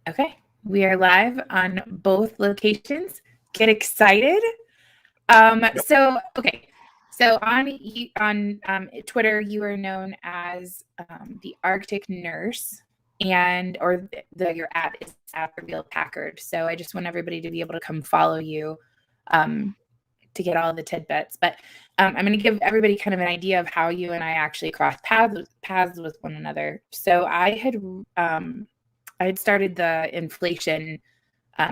Okay, we are live on both locations. Get excited. Yep. So on Twitter, you are known as the Arctic Nurse, your ad is at Reveal Packard. So I just want everybody to be able to come follow you to get all the tidbits. But I'm going to give everybody kind of an idea of how you and I actually crossed paths with one another. So I had started the inflation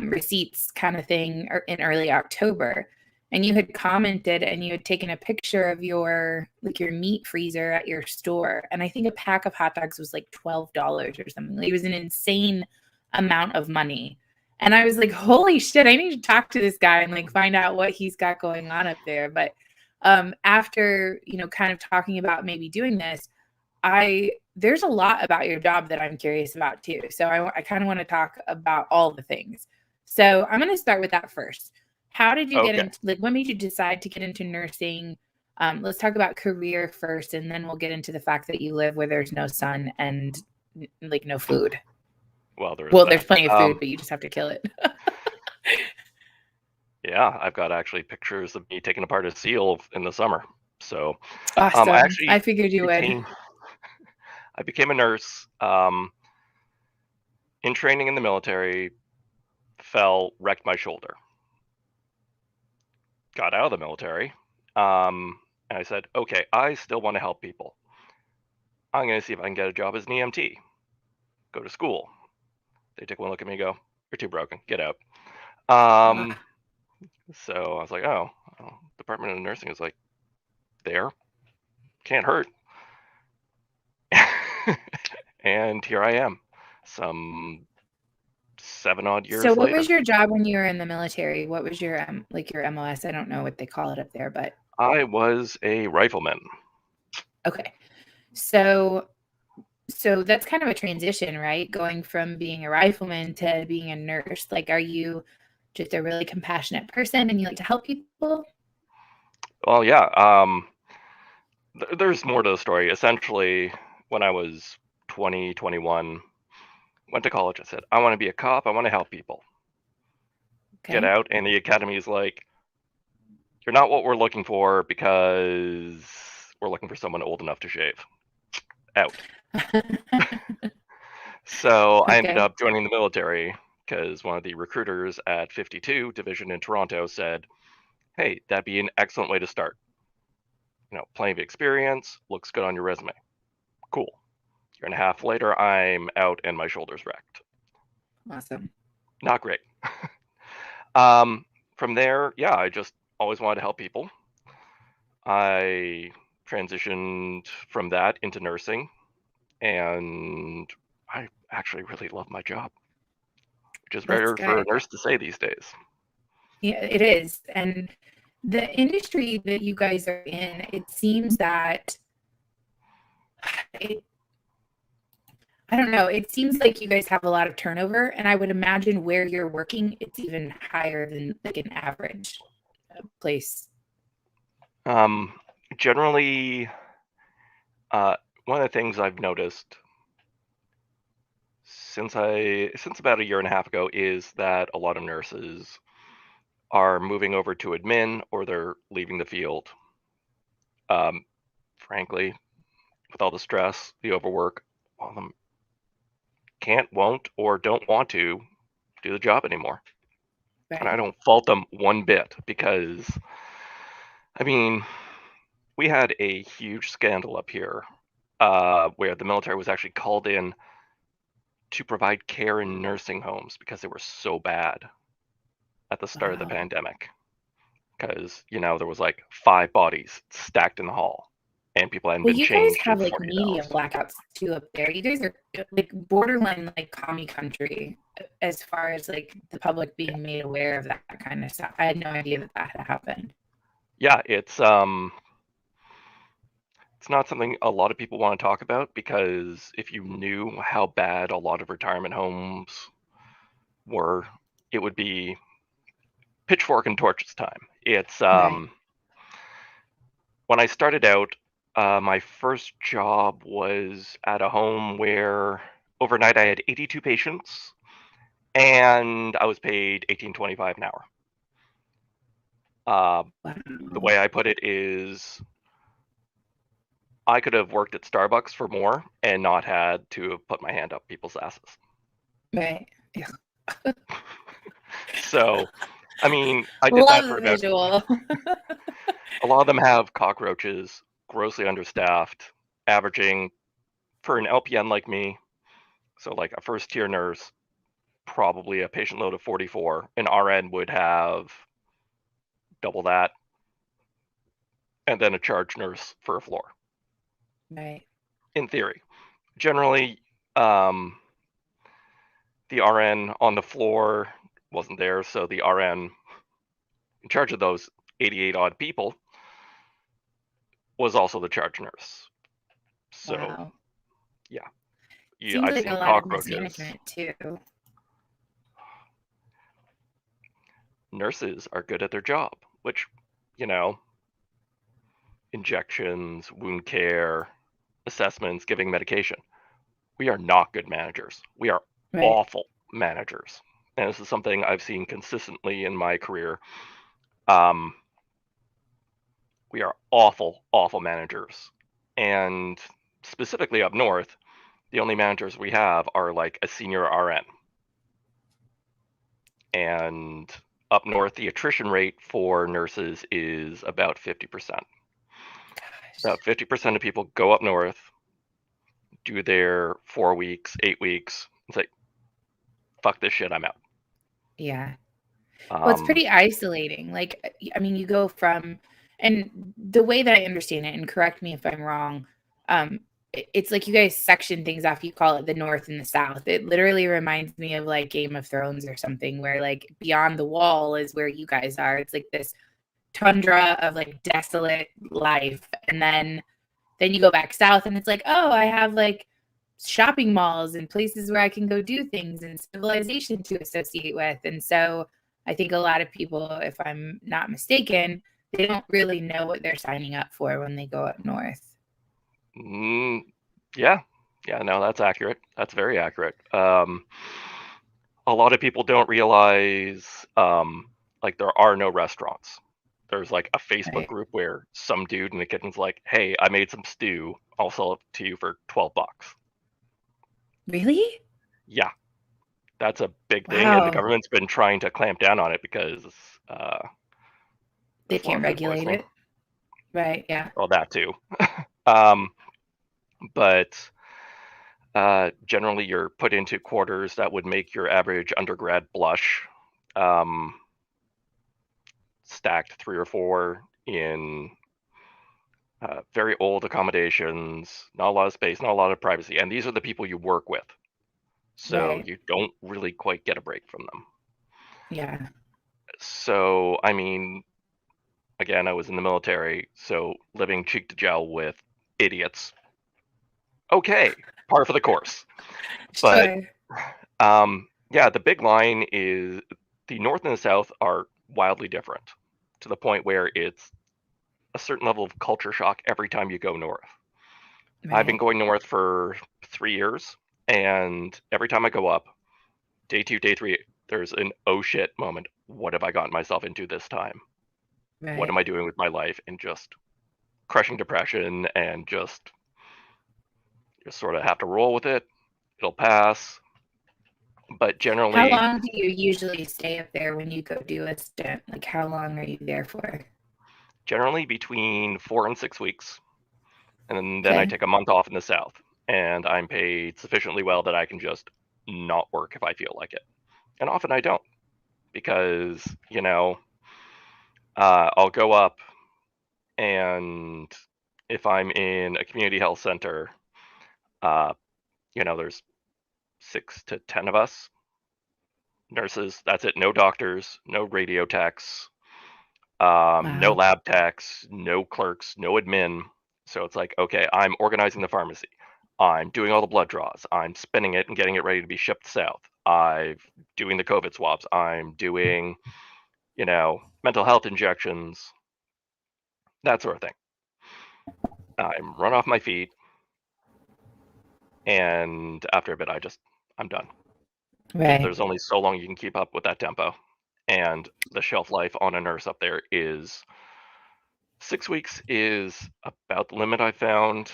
receipts kind of thing in early October, and you had commented and you had taken a picture of your meat freezer at your store, and I think a pack of hot dogs was like $12 or something. It was an insane amount of money. And I was like, holy shit, I need to talk to this guy and like find out what he's got going on up there. But after, kind of talking about maybe doing this, there's a lot about your job that I'm curious about too. So I kind of want to talk about all the things. So I'm going to start with that first. How did you get into, what made you decide to get into nursing? Let's talk about career first, and then we'll get into the fact that you live where there's no sun and like no food. Well, there's plenty of food, but you just have to kill it. Yeah, I've got actually pictures of me taking apart a seal in the summer. So awesome. I figured you would. I became a nurse in training in the military, wrecked my shoulder. Got out of the military, and I said, okay, I still want to help people. I'm going to see if I can get a job as an EMT. Go to school. They take one look at me and go, you're too broken, get out. So I was like, oh, Department of Nursing is like, there, can't hurt. And here I am, some 7-odd years later. So what was your job when you were in the military? What was your your MOS? I don't know what they call it up there, but I was a rifleman. Okay. So that's kind of a transition, right? Going from being a rifleman to being a nurse. Like, are you just a really compassionate person and you like to help people? Well, yeah. There's more to the story. Essentially, when I was 20, 21, went to college, I said, I want to be a cop. I want to help people. Okay. Get out. And the academy is like, you're not what we're looking for because we're looking for someone old enough to shave. Out. So I ended up joining the military because one of the recruiters at 52 Division in Toronto said, hey, that'd be an excellent way to start. Plenty of experience, looks good on your resume. Cool. Year and a half later, I'm out and my shoulder's wrecked. Awesome. Not great. From there, yeah, I just always wanted to help people. I transitioned from that into nursing, and I actually really love my job, which is rare for a nurse to say these days. Yeah, it is. And the industry that you guys are in, it seems that I don't know. It seems like you guys have a lot of turnover, and I would imagine where you're working, it's even higher than like an average place. Generally, one of the things I've noticed since about a year and a half ago is that a lot of nurses are moving over to admin or they're leaving the field. Frankly, with all the stress, the overwork, all of them can't, won't, or don't want to do the job anymore. Right. And I don't fault them one bit because, I mean, we had a huge scandal up here where the military was actually called in to provide care in nursing homes because they were so bad at the start of the pandemic. Because, there was like 5 bodies stacked in the hall and people hadn't been changed. Well, you guys have like media blackouts too up there. You guys are like borderline like commie country as far as like the public being made aware of that kind of stuff. I had no idea that had happened. Yeah, it's not something a lot of people want to talk about because if you knew how bad a lot of retirement homes were, it would be pitchfork and torches time. It's right. When I started out, my first job was at a home where overnight I had 82 patients and I was paid $18.25 an hour. Wow. The way I put it is, I could have worked at Starbucks for more and not had to have put my hand up people's asses. Right. Yeah. So, I mean, I did that Love for the about, visual. a lot of them have cockroaches, grossly understaffed, averaging for an LPN like me, so like a first tier nurse, probably a patient load of 44. An RN would have double that, and then a charge nurse for a floor. Right. In theory. Generally, the RN on the floor wasn't there, so the RN in charge of those 88 odd people was also the charge nurse. So, Wow. yeah, Seems I've like a seen lot of cockroaches. mismanagement too. Nurses are good at their job, which, you know, injections, wound care, assessments, giving medication. We are not good managers. We are Right. awful managers. And this is something I've seen consistently in my career. We are awful, awful managers. And specifically up north, the only managers we have are like a senior RN. And up north, the attrition rate for nurses is about 50%. Gosh. About 50% of people go up north, do their 4 weeks, 8 weeks, and say, fuck this shit, I'm out. Yeah. Well, it's pretty isolating. Like, I mean, you go from, and the way that I understand it, and correct me if I'm wrong, it's like you guys section things off. You call it the North and the South. It literally reminds me of like Game of Thrones or something, where like beyond the wall is where you guys are. It's like this tundra of like desolate life, and then you go back south, and it's like, oh, I have like shopping malls and places where I can go do things and civilization to associate with. And so I think a lot of people, if I'm not mistaken, they don't really know what they're signing up for when they go up north. Yeah. Yeah, no, that's accurate. That's very accurate. A lot of people don't realize, like, there are no restaurants. There's like a Facebook Right. group where some dude in the kitchen's like, hey, I made some stew. I'll sell it to you for $12. Really? Yeah, that's a big thing, and the Wow. government's been trying to clamp down on it because They there's a lot can't of food regulate poisoning. it. Right. Yeah. Well, that too. um, but generally, you're put into quarters that would make your average undergrad blush. Stacked 3 or 4 in very old accommodations, not a lot of space, not a lot of privacy, and these are the people you work with. So Right. you don't really quite get a break from them. Yeah. So, I mean, again, I was in the military, so living cheek to jowl with idiots, okay, par for the course. But Sure. yeah, the big line is the North and the South are wildly different, to the point where it's a certain level of culture shock every time you go north. I've been Right. going north for 3 years, and every time I go up, day 2, day 3, there's an oh shit moment. What have I gotten myself into this time? What am Right. I doing with my life? And just crushing depression, and just sort of have to roll with it. It'll pass. But How generally, long do you usually stay up there when you go do a stint? Like, how long are you there for? between 4 and 6 weeks, and then I Okay. take a month off in the south, and I'm paid sufficiently well that I can just not work if I feel like it. And often I don't, because I'll go up, and if I'm in a community health center, uh, there's 6 to 10 of us nurses. That's it. No doctors, no radio techs, no Wow. lab techs, no clerks, no admin. So it's like, okay, I'm organizing the pharmacy. I'm doing all the blood draws. I'm spinning it and getting it ready to be shipped south. I'm doing the COVID swabs. I'm doing, mental health injections, that sort of thing. I'm run off my feet, and after a bit, I'm done. Right. There's only so long you can keep up with that tempo. And the shelf life on a nurse up there is 6 weeks is about the limit I found.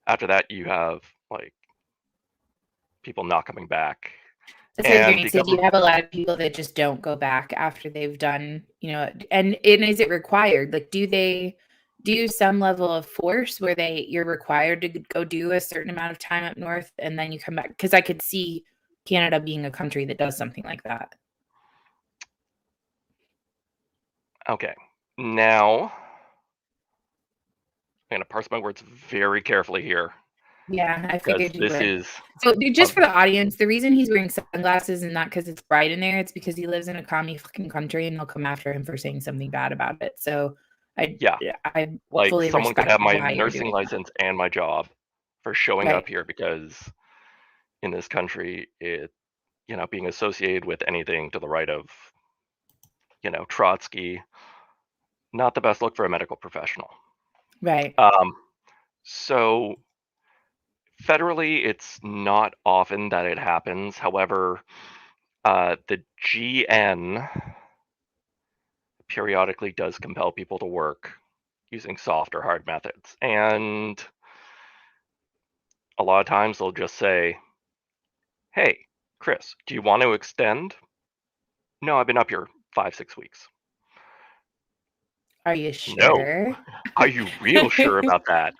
After that, you have like people not coming back. That's what I was And going to the say. Do you government, have a lot of people that just don't go back after they've done, and is it required? Like, do they do some level of force where you're required to go do a certain amount of time up north and then you come back? Because I could see Canada being a country that does something like that. okay. Now, I'm going to parse my words very carefully here Yeah, I because figured you this would. is So, a, just for the audience, the reason he's wearing sunglasses and not because it's bright in there, it's because he lives in a commie fucking country and they'll come after him for saying something bad about it. So, I yeah, I like fully someone could respect have my why you're nursing doing that. license and my job for showing Right, up here because in this country, being associated with anything to the right of, Trotsky, not the best look for a medical professional. right. Um, so federally, it's not often that it happens. However, the GN periodically does compel people to work using soft or hard methods. And a lot of times they'll just say, hey, Chris, do you want to extend? No, I've been up here 5, 6 weeks. Are you No. sure? Are you real sure about that?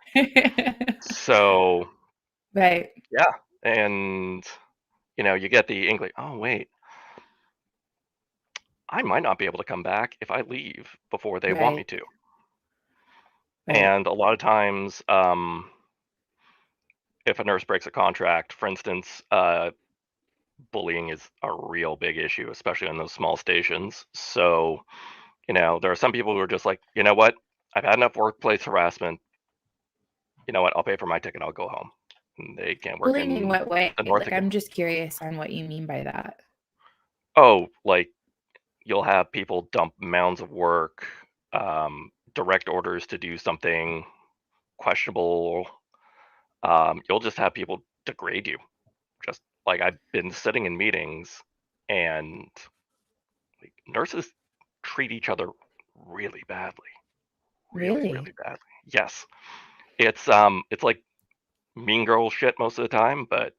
So, Right, yeah. And, you get the inkling, oh, wait, I might not be able to come back if I leave before they want me right, to. right. And a lot of times, if a nurse breaks a contract, for instance, bullying is a real big issue, especially in those small stations. So, there are some people who are just like, you know what? I've had enough workplace harassment. You know what? I'll pay for my ticket. I'll go home. And they can't work Bullying in in what way? the north Like, again. I'm just curious on what you mean by that. Oh, like you'll have people dump mounds of work, direct orders to do something questionable. You'll just have people degrade you. Just like I've been sitting in meetings and like, nurses treat each other really badly. Really, Really? really badly. Yes. It's like mean girl shit most of the time, but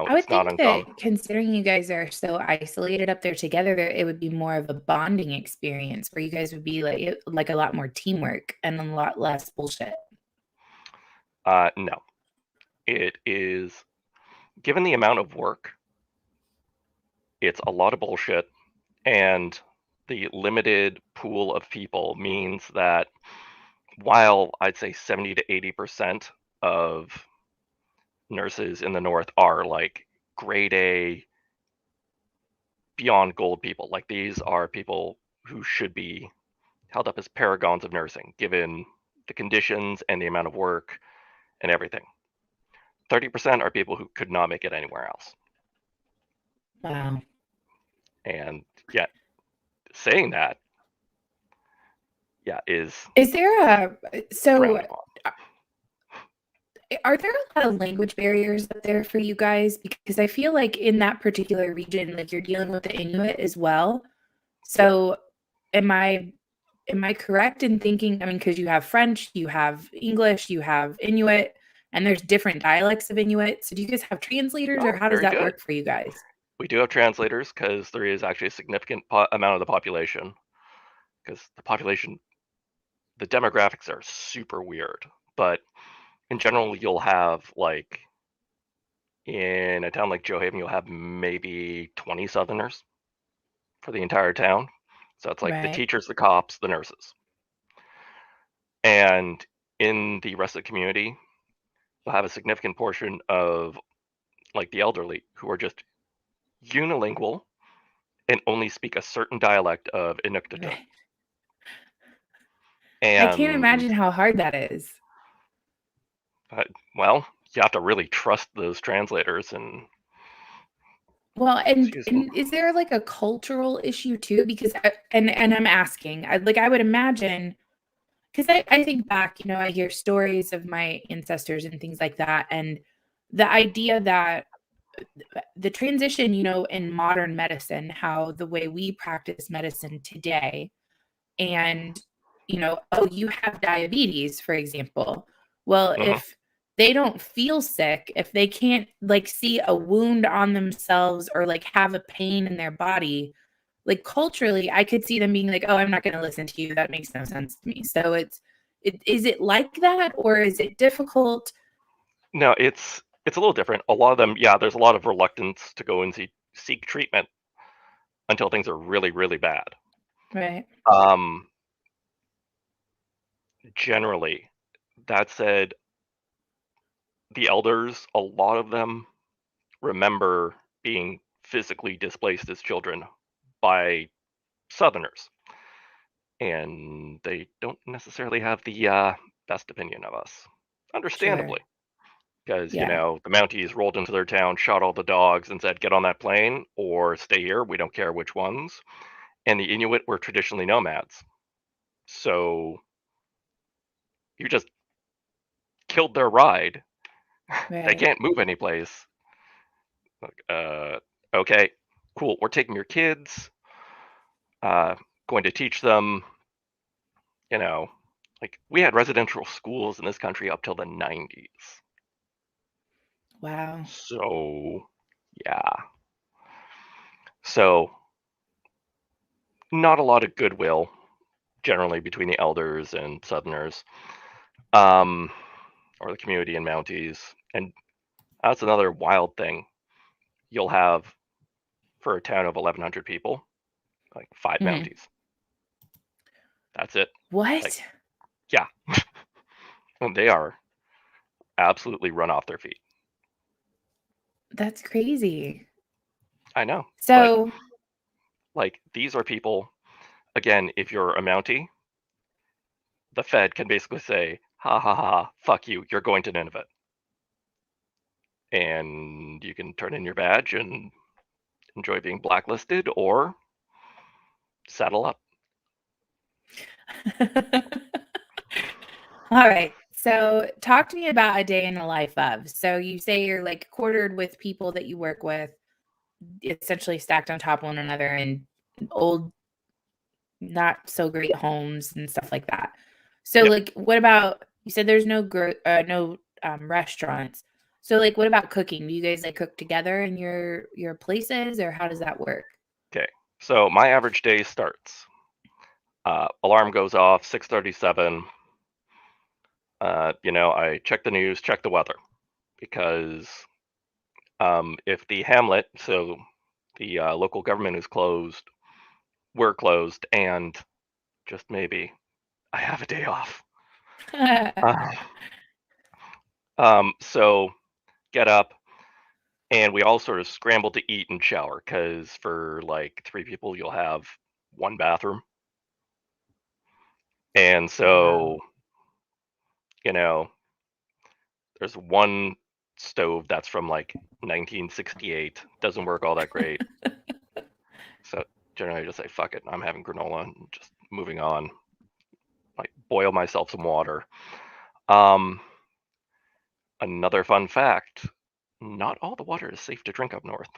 I would it's not think uncommon. that considering you guys are so isolated up there together, it would be more of a bonding experience where you guys would be like a lot more teamwork and a lot less bullshit. No. It is given the amount of work, it's a lot of bullshit, and the limited pool of people means that while I'd say 70 to 80% of nurses in the north are like grade A beyond gold people, like these are people who should be held up as paragons of nursing given the conditions and the amount of work and everything. 30% are people who could not make it anywhere else. Wow. And yet saying that, yeah, is Is there frowned upon. are there a lot of language barriers up there for you guys? Because I feel like in that particular region, like you're dealing with the Inuit as well. Yeah. So am I correct in thinking, I mean, because you have French, you have English, you have Inuit, and there's different dialects of Inuit. So do you guys have translators or Oh, how does very that good. work for you guys? We do have translators because there is actually a significant amount of the population. Because the demographics are super weird. But in general, you'll have like in a town like Joe Haven, you'll have maybe 20 Southerners for the entire town. So it's like the Right. teachers, the cops, the nurses. And in the rest of the community, you'll have a significant portion of like the elderly who are just unilingual and only speak a certain dialect of Inuktitut. Right. I can't And imagine how hard that is. well, you have to really trust those translators and Well, and excuse me. and is there like a cultural issue too? Because and I'm asking, I would imagine because I think back, I hear stories of my ancestors and things like that, and the idea that the transition, you know, in modern medicine, how the way we practice medicine today, and, you know, oh, you have diabetes, for example. Well, Mhm. if they don't feel sick, if they can't like see a wound on themselves or like have a pain in their body, like culturally, I could see them being like, oh, I'm not going to listen to you. That makes no sense to me. So is it like that, or is it difficult? No, it's a little different. A lot of them, yeah, there's a lot of reluctance to go and seek treatment until things are really, really bad. Right. Um, Generally, that said, the elders, a lot of them remember being physically displaced as children by Southerners, and they don't necessarily have the best opinion of us, Sure. understandably. Because, you Yeah. know, the Mounties rolled into their town, shot all the dogs, and said, get on that plane or stay here. We don't care which ones. And the Inuit were traditionally nomads. So you just killed their ride. They Right. can't move anyplace. Like, okay, cool. We're taking your kids, uh, going to teach them, you know, like we had residential schools in this country up till the 90s. Wow. So, yeah. So, not a lot of goodwill generally between the elders and Southerners, um, or the community and Mounties. And that's another wild thing. You'll have, for a town of 1,100 people, like 5 Mhm. Mounties. That's it. Like, What? yeah, they are absolutely run off their feet. That's crazy. I know, but So, like these are people. Again, if you're a Mountie, the Fed can basically say, "Ha ha ha, fuck you, you're going to Nineveh," and you can turn in your badge and enjoy being blacklisted or saddle up. all right. So, talk to me about a day in the life of. So, you say you're like quartered with people that you work with, essentially stacked on top of one another in old, not so great homes and stuff like that. So, Yep. like, what about you said there's no restaurants. So, like, what about cooking? Do you guys like cook together in your places, or how does that work? Okay. So my average day starts. Alarm goes off 6:37. You know, I check the news, check the weather, because if the hamlet, so the local government is closed, we're closed, and just maybe I have a day off. Uh, so get up, and we all sort of scramble to eat and shower, because for like 3 people, you'll have one bathroom, and Wow. so you know, there's one stove that's from like 1968, doesn't work all that great. So generally, I just say fuck it. I'm having granola and just moving on. Like boil myself some water. Um, Another fun fact: not all the water is safe to drink up north.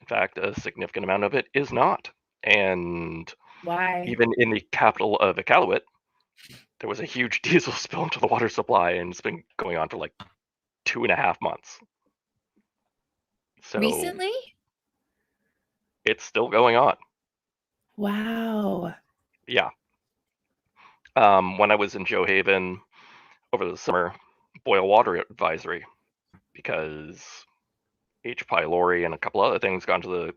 In fact, a significant amount of it is not. And Why? even in the capital of Iqaluit, there was a huge diesel spill into the water supply, and it's been going on for like 2.5 months. So Recently? it's still going on. Wow. Yeah. When I was in Joe Haven over the summer, boil water advisory, because H. pylori and a couple other things got into the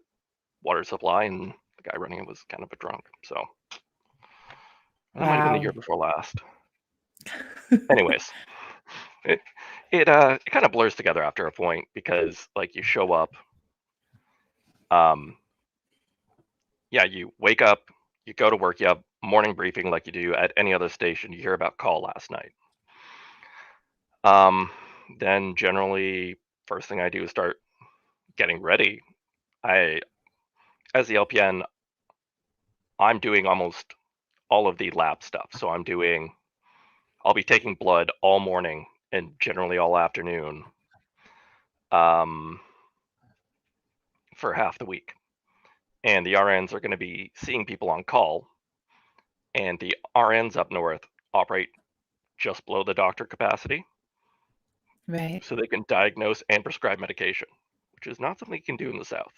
water supply, and the guy running it was kind of a drunk. So that might have been the Wow. year before last. Anyways, it it kind of blurs together after a point, because like you show up, um, yeah, you wake up, you go to work, you have morning briefing like you do at any other station. You hear about call last night. Um, then generally, first thing I do is start getting ready. I, as the LPN, I'm doing almost all of the lab stuff. So I'll be taking blood all morning and generally all afternoon. Um, for half the week. And the RNs are going to be seeing people on call. And the RNs up north operate just below the doctor capacity. Right. So they can diagnose and prescribe medication, which is not something you can do in the South.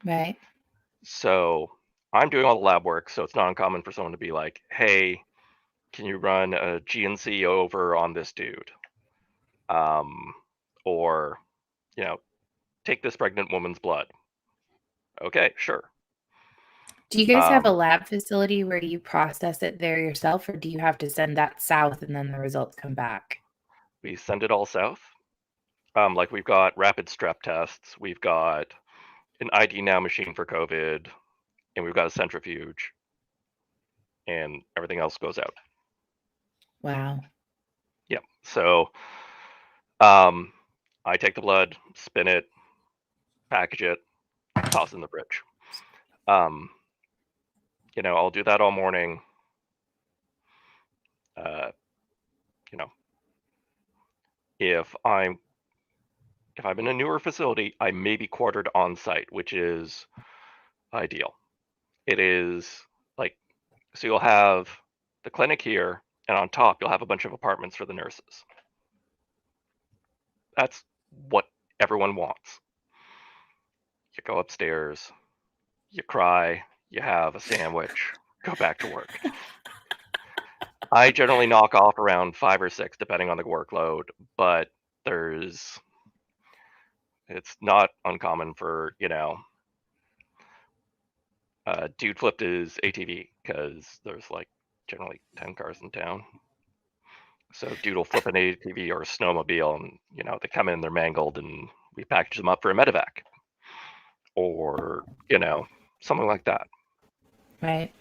Right. So I'm doing all the lab work, so it's not uncommon for someone to be like, hey, can you run a GNC over on this dude? Or, take this pregnant woman's blood. Okay, sure. Do you guys have a lab facility where you process it there yourself, or do you have to send that south and then the results come back? We send it all south. Like we've got rapid strep tests, we've got an ID now machine for COVID, and we've got a centrifuge, and everything else goes out. Wow. Yeah. So I take the blood, spin it, package it, toss it in the fridge. I'll do that all morning. If I'm in a newer facility, I may be quartered on site, which is ideal. It is like, so you'll have the clinic here, and on top you'll have a bunch of apartments for the nurses. That's what everyone wants. You go upstairs, you cry, you have a sandwich, go back to work. I generally knock off around 5 or 6, depending on the workload, but it's not uncommon for, dude flipped his ATV because there's like generally 10 cars in town. So dude will flip an ATV or a snowmobile, and they come in, they're mangled, and we package them up for a medevac, or something like that. Right.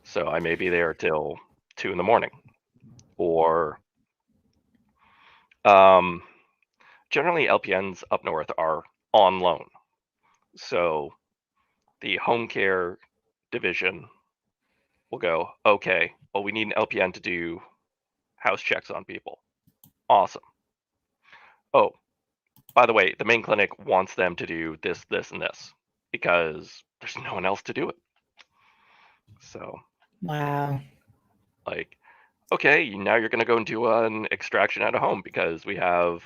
So I may be there till 2 a.m, or generally LPNs up north are on loan. So the home care division will go, okay, well, we need an LPN to do house checks on people. Awesome. Oh, by the way, the main clinic wants them to do this, this, and this because there's no one else to do it. So, wow. like, okay, now you're going to go and do an extraction at a home because we have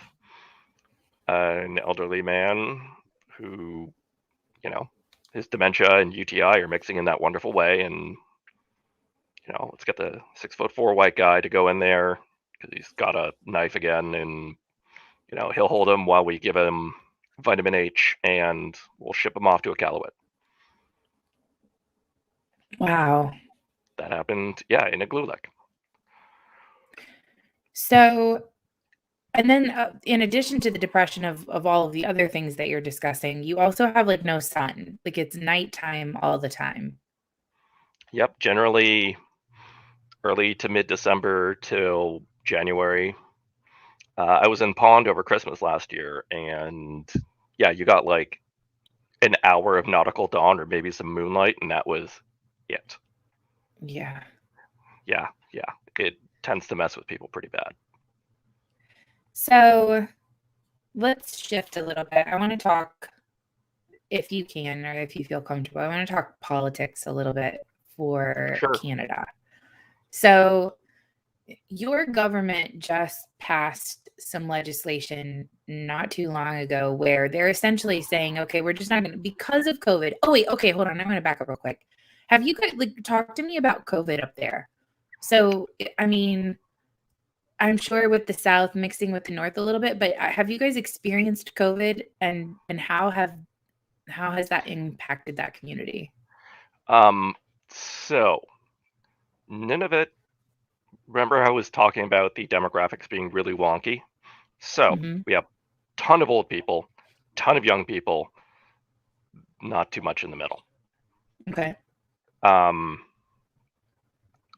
an elderly man who, his dementia and UTI are mixing in that wonderful way. And, let's get the 6'4" white guy to go in there because he's got a knife again, and he'll hold him while we give him vitamin H, and we'll ship him off to Iqaluit. Wow. That happened, yeah, in Iqaluit. So, and then in addition to the depression of all of the other things that you're discussing, you also have like no sun. Like it's nighttime all the time. Yep, generally early to mid-December till January. I was in Pond over Christmas last year, and yeah, you got like an hour of nautical dawn or maybe some moonlight, and that was it. Yeah. Yeah. It tends to mess with people pretty bad. So let's shift a little bit. I want to talk, if you can, or if you feel comfortable, I want to talk politics a little bit for Sure. Canada. So your government just passed some legislation not too long ago where they're essentially saying, okay, we're just not going to, because of COVID. Oh, wait, okay, hold on. I'm going to back up real quick. Have you guys talk to me about COVID up there? So, I mean, I'm sure with the South mixing with the North a little bit, but have you guys experienced COVID, and how has that impacted that community? So none of it. Remember I was talking about the demographics being really wonky? So we have a ton of old people, ton of young people, not too much in the middle. Okay.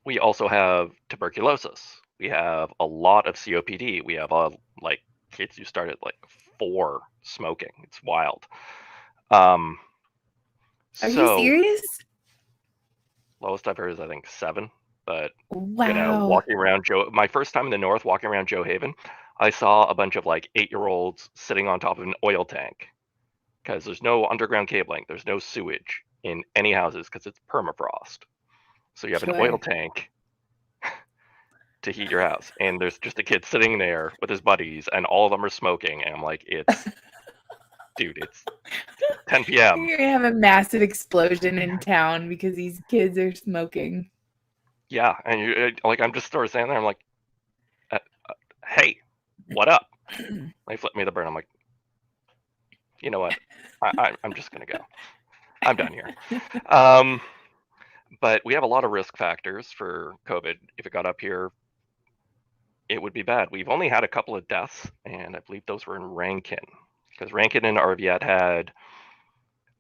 We also have tuberculosis. We have a lot of COPD. We have like kids who start at like 4 smoking. It's wild. Are you serious? Lowest I've heard is I think 7. But wow. walking around my first time in the north, walking around Joe Haven, I saw a bunch of like 8-year-olds sitting on top of an oil tank, because there's no underground cabling, there's no sewage in any houses because it's permafrost. So you have an oil tank to heat your house, and there's just a kid sitting there with his buddies, and all of them are smoking, and I'm like, dude, it's 10 p.m. You're gonna have a massive explosion in town because these kids are smoking. Yeah, and you like, I'm just sort of standing there, I'm like, hey, what up? They flip me the bird. I'm like, you know what? I'm just gonna go. I'm done here. But we have a lot of risk factors for COVID. If it got up here, it would be bad. We've only had a couple of deaths, and I believe those were in Rankin, because Rankin and Arviat had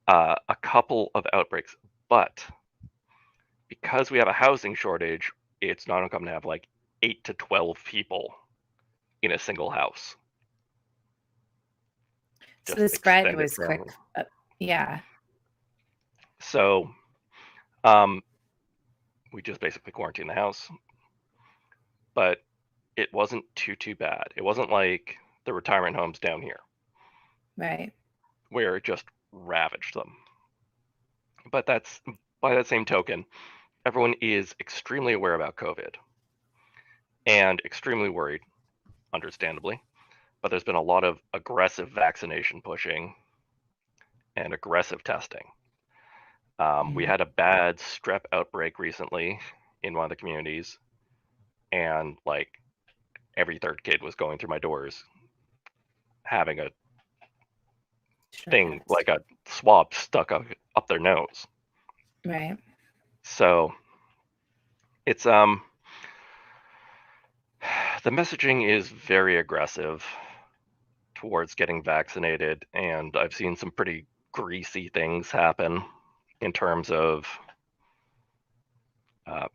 a couple of outbreaks. But because we have a housing shortage, it's not uncommon to have like 8 to 12 people in a single house. So the spread was quick. Yeah. So we just basically quarantined the house. But it wasn't too bad. It wasn't like the retirement homes down here. Right. Where it just ravaged them. But that's, by that same token, everyone is extremely aware about COVID and extremely worried, understandably. But there's been a lot of aggressive vaccination pushing and aggressive testing. We had a bad strep outbreak recently in one of the communities, and like every third kid was going through my doors having a thing, like a swab stuck up their nose. Right. So it's the messaging is very aggressive towards getting vaccinated, and I've seen some pretty greasy things happen in terms of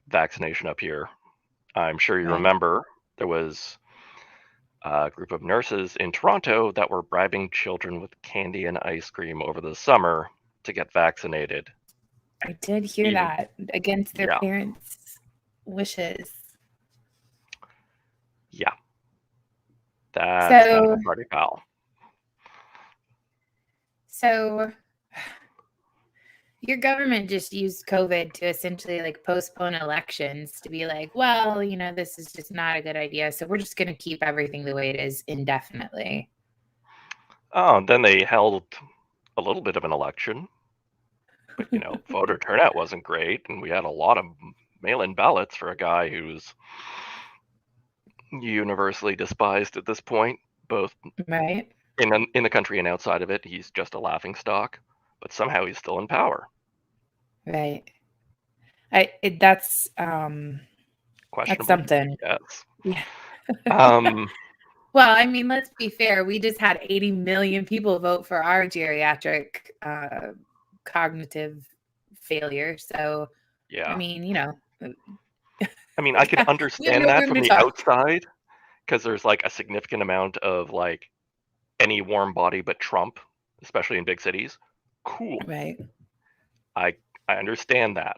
vaccination up here. I'm sure you remember there was a group of nurses in Toronto that were bribing children with candy and ice cream over the summer to get vaccinated. I did hear that, against their parents' wishes. Yeah. That's kind of a party foul. So your government just used COVID to essentially like postpone elections, to be like, well, you know, this is just not a good idea. So we're just going to keep everything the way it is indefinitely. Oh, and then they held a little bit of an election. But, you know, voter turnout wasn't great, and we had a lot of mail-in ballots for a guy who's universally despised at this point, both in the country and outside of it. He's just a laughingstock, but somehow he's still in power. Right. That's questionable. That's something. Yes. Yeah. Well, I mean, let's be fair. We just had 80 million people vote for our geriatric cognitive failure. So, yeah. I mean, you know. I mean, I can understand that from the outside, because there's like a significant amount of like any warm body but Trump, especially in big cities. Cool. Right. I understand that.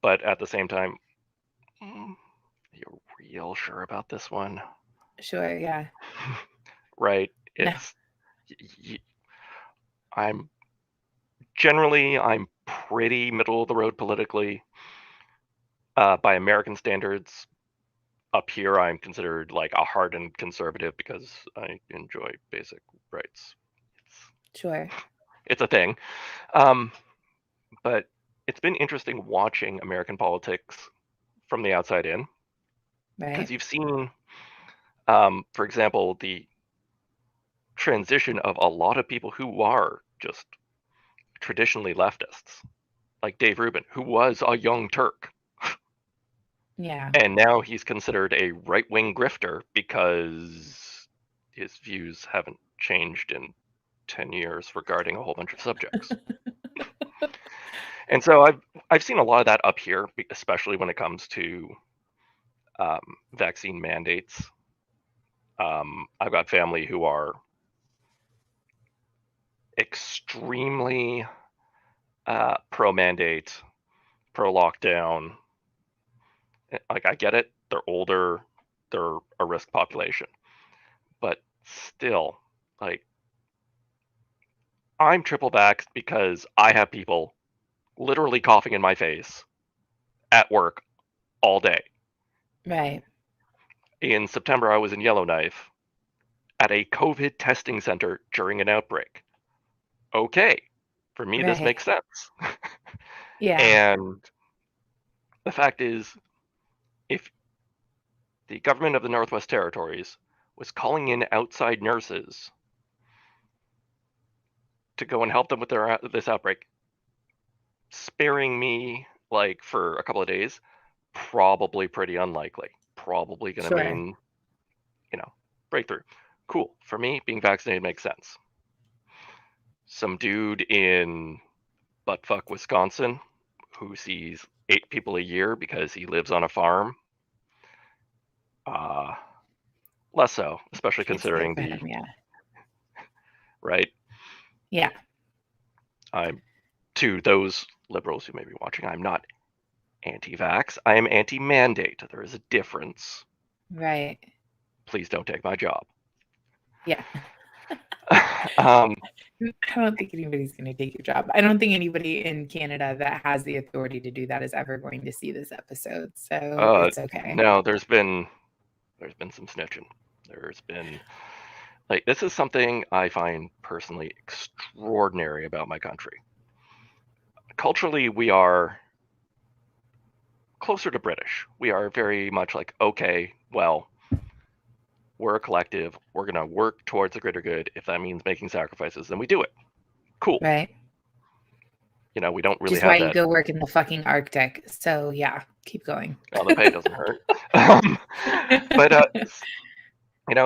But at the same time, you're real sure about this one? Sure, yeah. Right. It's I'm pretty middle of the road politically. By American standards, up here I'm considered like a hardened conservative because I enjoy basic rights. Sure. It's a thing. But it's been interesting watching American politics from the outside in. Because you've seen, for example, the transition of a lot of people who are just traditionally leftists, like Dave Rubin, who was a young Turk. Yeah. And now he's considered a right-wing grifter because his views haven't changed in 10 years regarding a whole bunch of subjects. And so I've seen a lot of that up here, especially when it comes to vaccine mandates. I've got family who are extremely pro-mandate, pro-lockdown. Like, I get it. They're older. They're a risk population. But still, like, I'm triple vaxxed because I have people literally coughing in my face at work all day. Right. In September, I was in Yellowknife at a COVID testing center during an outbreak. Okay, for me, this Right. makes sense. Yeah. And the fact is, if the government of the Northwest Territories was calling in outside nurses to go and help them with this outbreak, sparing me like for a couple of days, probably pretty unlikely. Probably going to Sure. mean, breakthrough. Cool. For me, being vaccinated makes sense. Some dude in buttfuck Wisconsin who sees 8 people a year because he lives on a farm. Uh, Less so, especially It's good considering for him. Yeah. right? Yeah. I'm to those liberals who may be watching, I'm not anti-vax. I am anti-mandate. There is a difference. Right. Please don't take my job. Yeah. um, I don't think anybody's going to take your job. I don't think anybody in Canada that has the authority to do that is ever going to see this episode. So it's okay. no, there's been some snitching. There's been like this is something I find personally extraordinary about my country. Culturally, we are closer to British. We are very much like, okay, well, we're a collective. We're going to work towards the greater good. If that means making sacrifices, then we do it. Cool. Right. We don't Which really is why have you that. go work in the fucking Arctic. So yeah, keep going. Well, the pay doesn't hurt. But,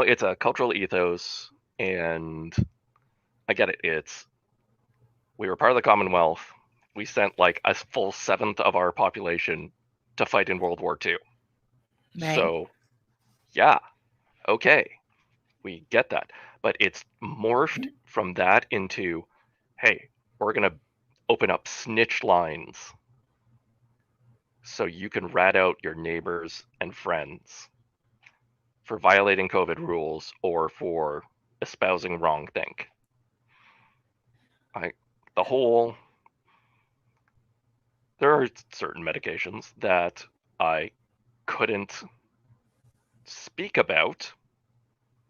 it's a cultural ethos, and I get it. We were part of the Commonwealth. We sent like a full 1/7 of our population to fight in World War II. Right. So, yeah, okay, we get that. But it's morphed from that into, hey, we're going to open up snitch lines so you can rat out your neighbors and friends for violating COVID rules or for espousing wrongthink. The whole there are certain medications that I couldn't speak about,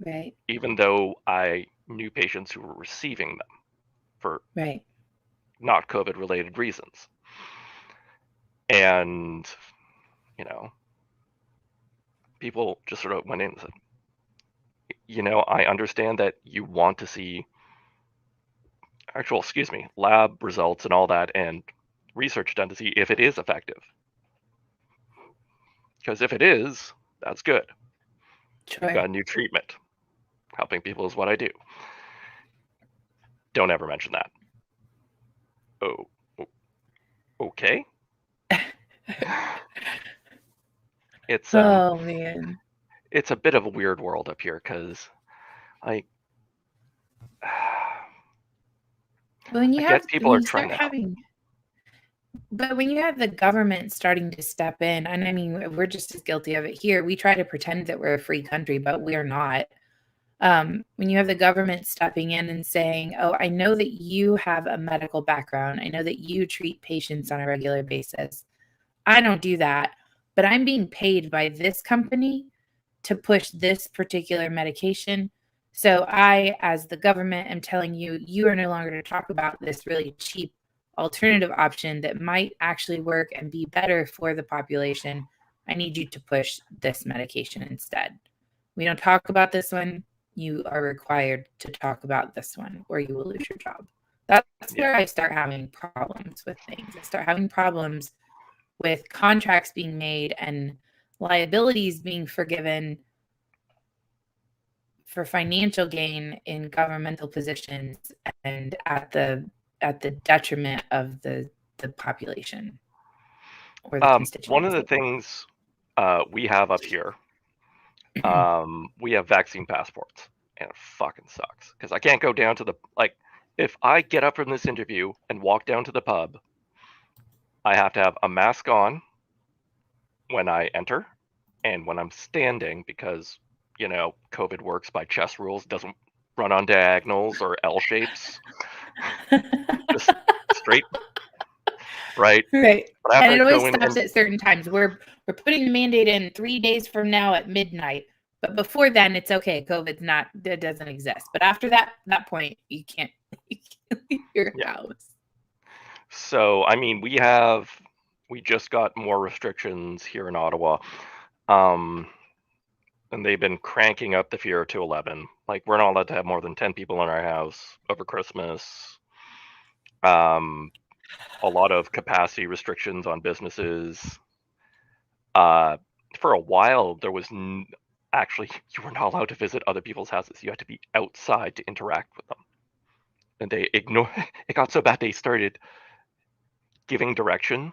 Right. even though I knew patients who were receiving them for Right. not COVID related reasons. And, people just sort of went in and said, I understand that you want to see lab results and all that and research done to see if it is effective. Because if it is, that's good. You've got Sure. a new treatment. Helping people is what I do. Don't ever mention that. Oh, okay. It's Oh man. it's a bit of a weird world up here because I When I you get have people when are you trying start to help. having but when you have the government starting to step in, and I mean we're just as guilty of it here. We try to pretend that we're a free country, but we're not. When you have the government stepping in and saying, "Oh, I know that you have a medical background. I know that you treat patients on a regular basis. I don't do that, but I'm being paid by this company to push this particular medication. So I, as the government, am telling you, you are no longer to talk about this really cheap alternative option that might actually work and be better for the population. I need you to push this medication instead. We don't talk about this one. You are required to talk about this one, or you will lose your job. That's Yeah. where I start having problems with things. I start having problems with contracts being made and liabilities being forgiven for financial gain in governmental positions and at the detriment of the population or the One of the constituency. things we have up here, we have vaccine passports, and it fucking sucks because I can't go down to the if I get up from this interview and walk down to the pub, I have to have a mask on when I enter and when I'm standing because COVID works by chess rules, doesn't run on diagonals or L shapes. Just straight, right? Right. But And after I it always go in stops and at certain times. We're putting the mandate in 3 days from now at midnight. But before then, it's okay. COVID's not, it doesn't exist. But after that point, you can't, you can't leave your yeah. house. So I mean, we just got more restrictions here in Ottawa. And they've been cranking up the fear to 11. Like, we're not allowed to have more than 10 people in our house over Christmas. A lot of capacity restrictions on businesses. For a while, there was actually, you were not allowed to visit other people's houses. You had to be outside to interact with them. And they ignore. It got so bad they started giving direction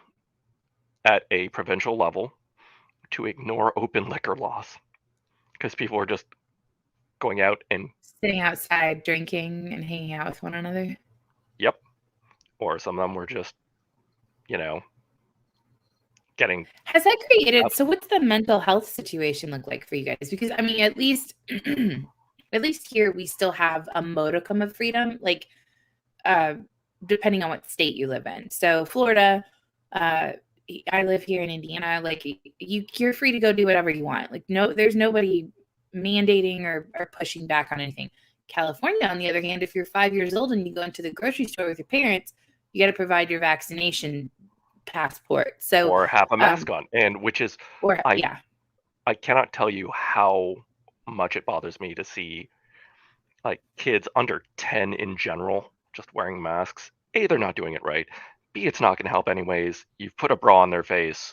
at a provincial level to ignore open liquor laws because people were just going out and Sitting outside, drinking, and hanging out with one another. yep. Or some of them were just, getting Has that created, up. so what's the mental health situation look like for you guys? Because I mean, at least at least here we still have a modicum of freedom, like depending on what state you live in. So Florida, uh I live here in Indiana, like you're free to go do whatever you want. Like no, there's nobody mandating or pushing back on anything. California, on the other hand, if you're 5 years old and you go into the grocery store with your parents, you got to provide your vaccination passport. So Or have a um mask on, and which is or I yeah. I cannot tell you how much it bothers me to see like kids under 10 in general just wearing masks. A, they're not doing it right. B, it's not going to help anyways. You've put a bra on their face,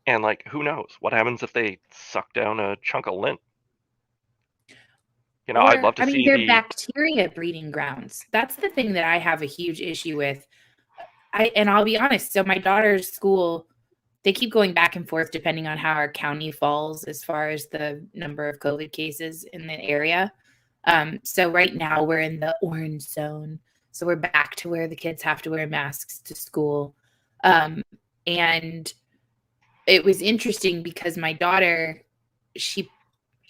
and like, who knows what happens if they suck down a chunk of lint? I'd Or love to I mean, see they're the bacteria breeding grounds. That's the thing that I have a huge issue with. And I'll be honest, so my daughter's school, they keep going back and forth depending on how our county falls as far as the number of COVID cases in the area. So right now we're in the orange zone. So we're back to where the kids have to wear masks to school. And it was interesting because my daughter, she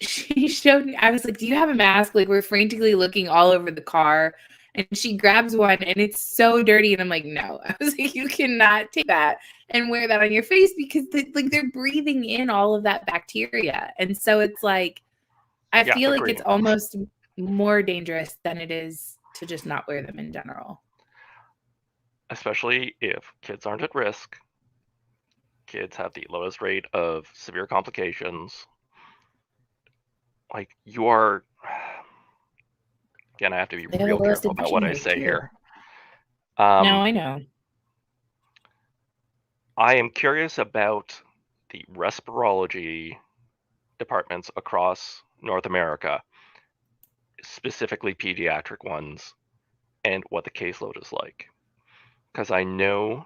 she showed me, I was like, "Do you have a mask?" Like, we're frantically looking all over the car, and she grabs one, and it's so dirty, and I'm like, "No." I was like, "You cannot take that and wear that on your face because they're breathing in all of that bacteria." And so it's like, I yeah, feel like agree. it's almost more dangerous than it is to just not wear them in general. Especially if kids aren't at risk. Kids have the lowest rate of severe complications. Like, you are, again, I have to be They have the real lowest careful about infection what I rate say too. here. No, I know. I am curious about the respirology departments across North America, specifically pediatric ones, and what the caseload is like. Because I know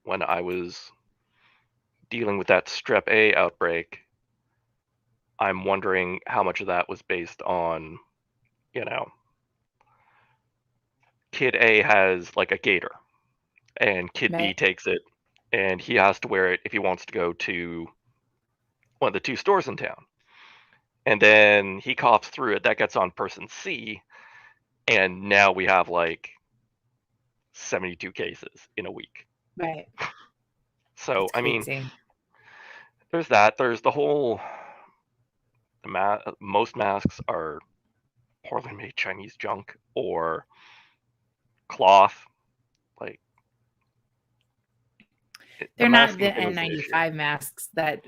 when I was dealing with that strep A outbreak, I'm wondering how much of that was based on, you know, kid A has like a gator, and kid B Right. takes it, and he has to wear it if he wants to go to one of the two stores in town. And then he coughs through it, that gets on person C, and now we have like 72 cases in a week. Right. So, It's I mean, crazy. there's that. There's the whole most masks are poorly made Chinese junk or cloth. Like, the They're not masking the thing is an issue. N95 masks that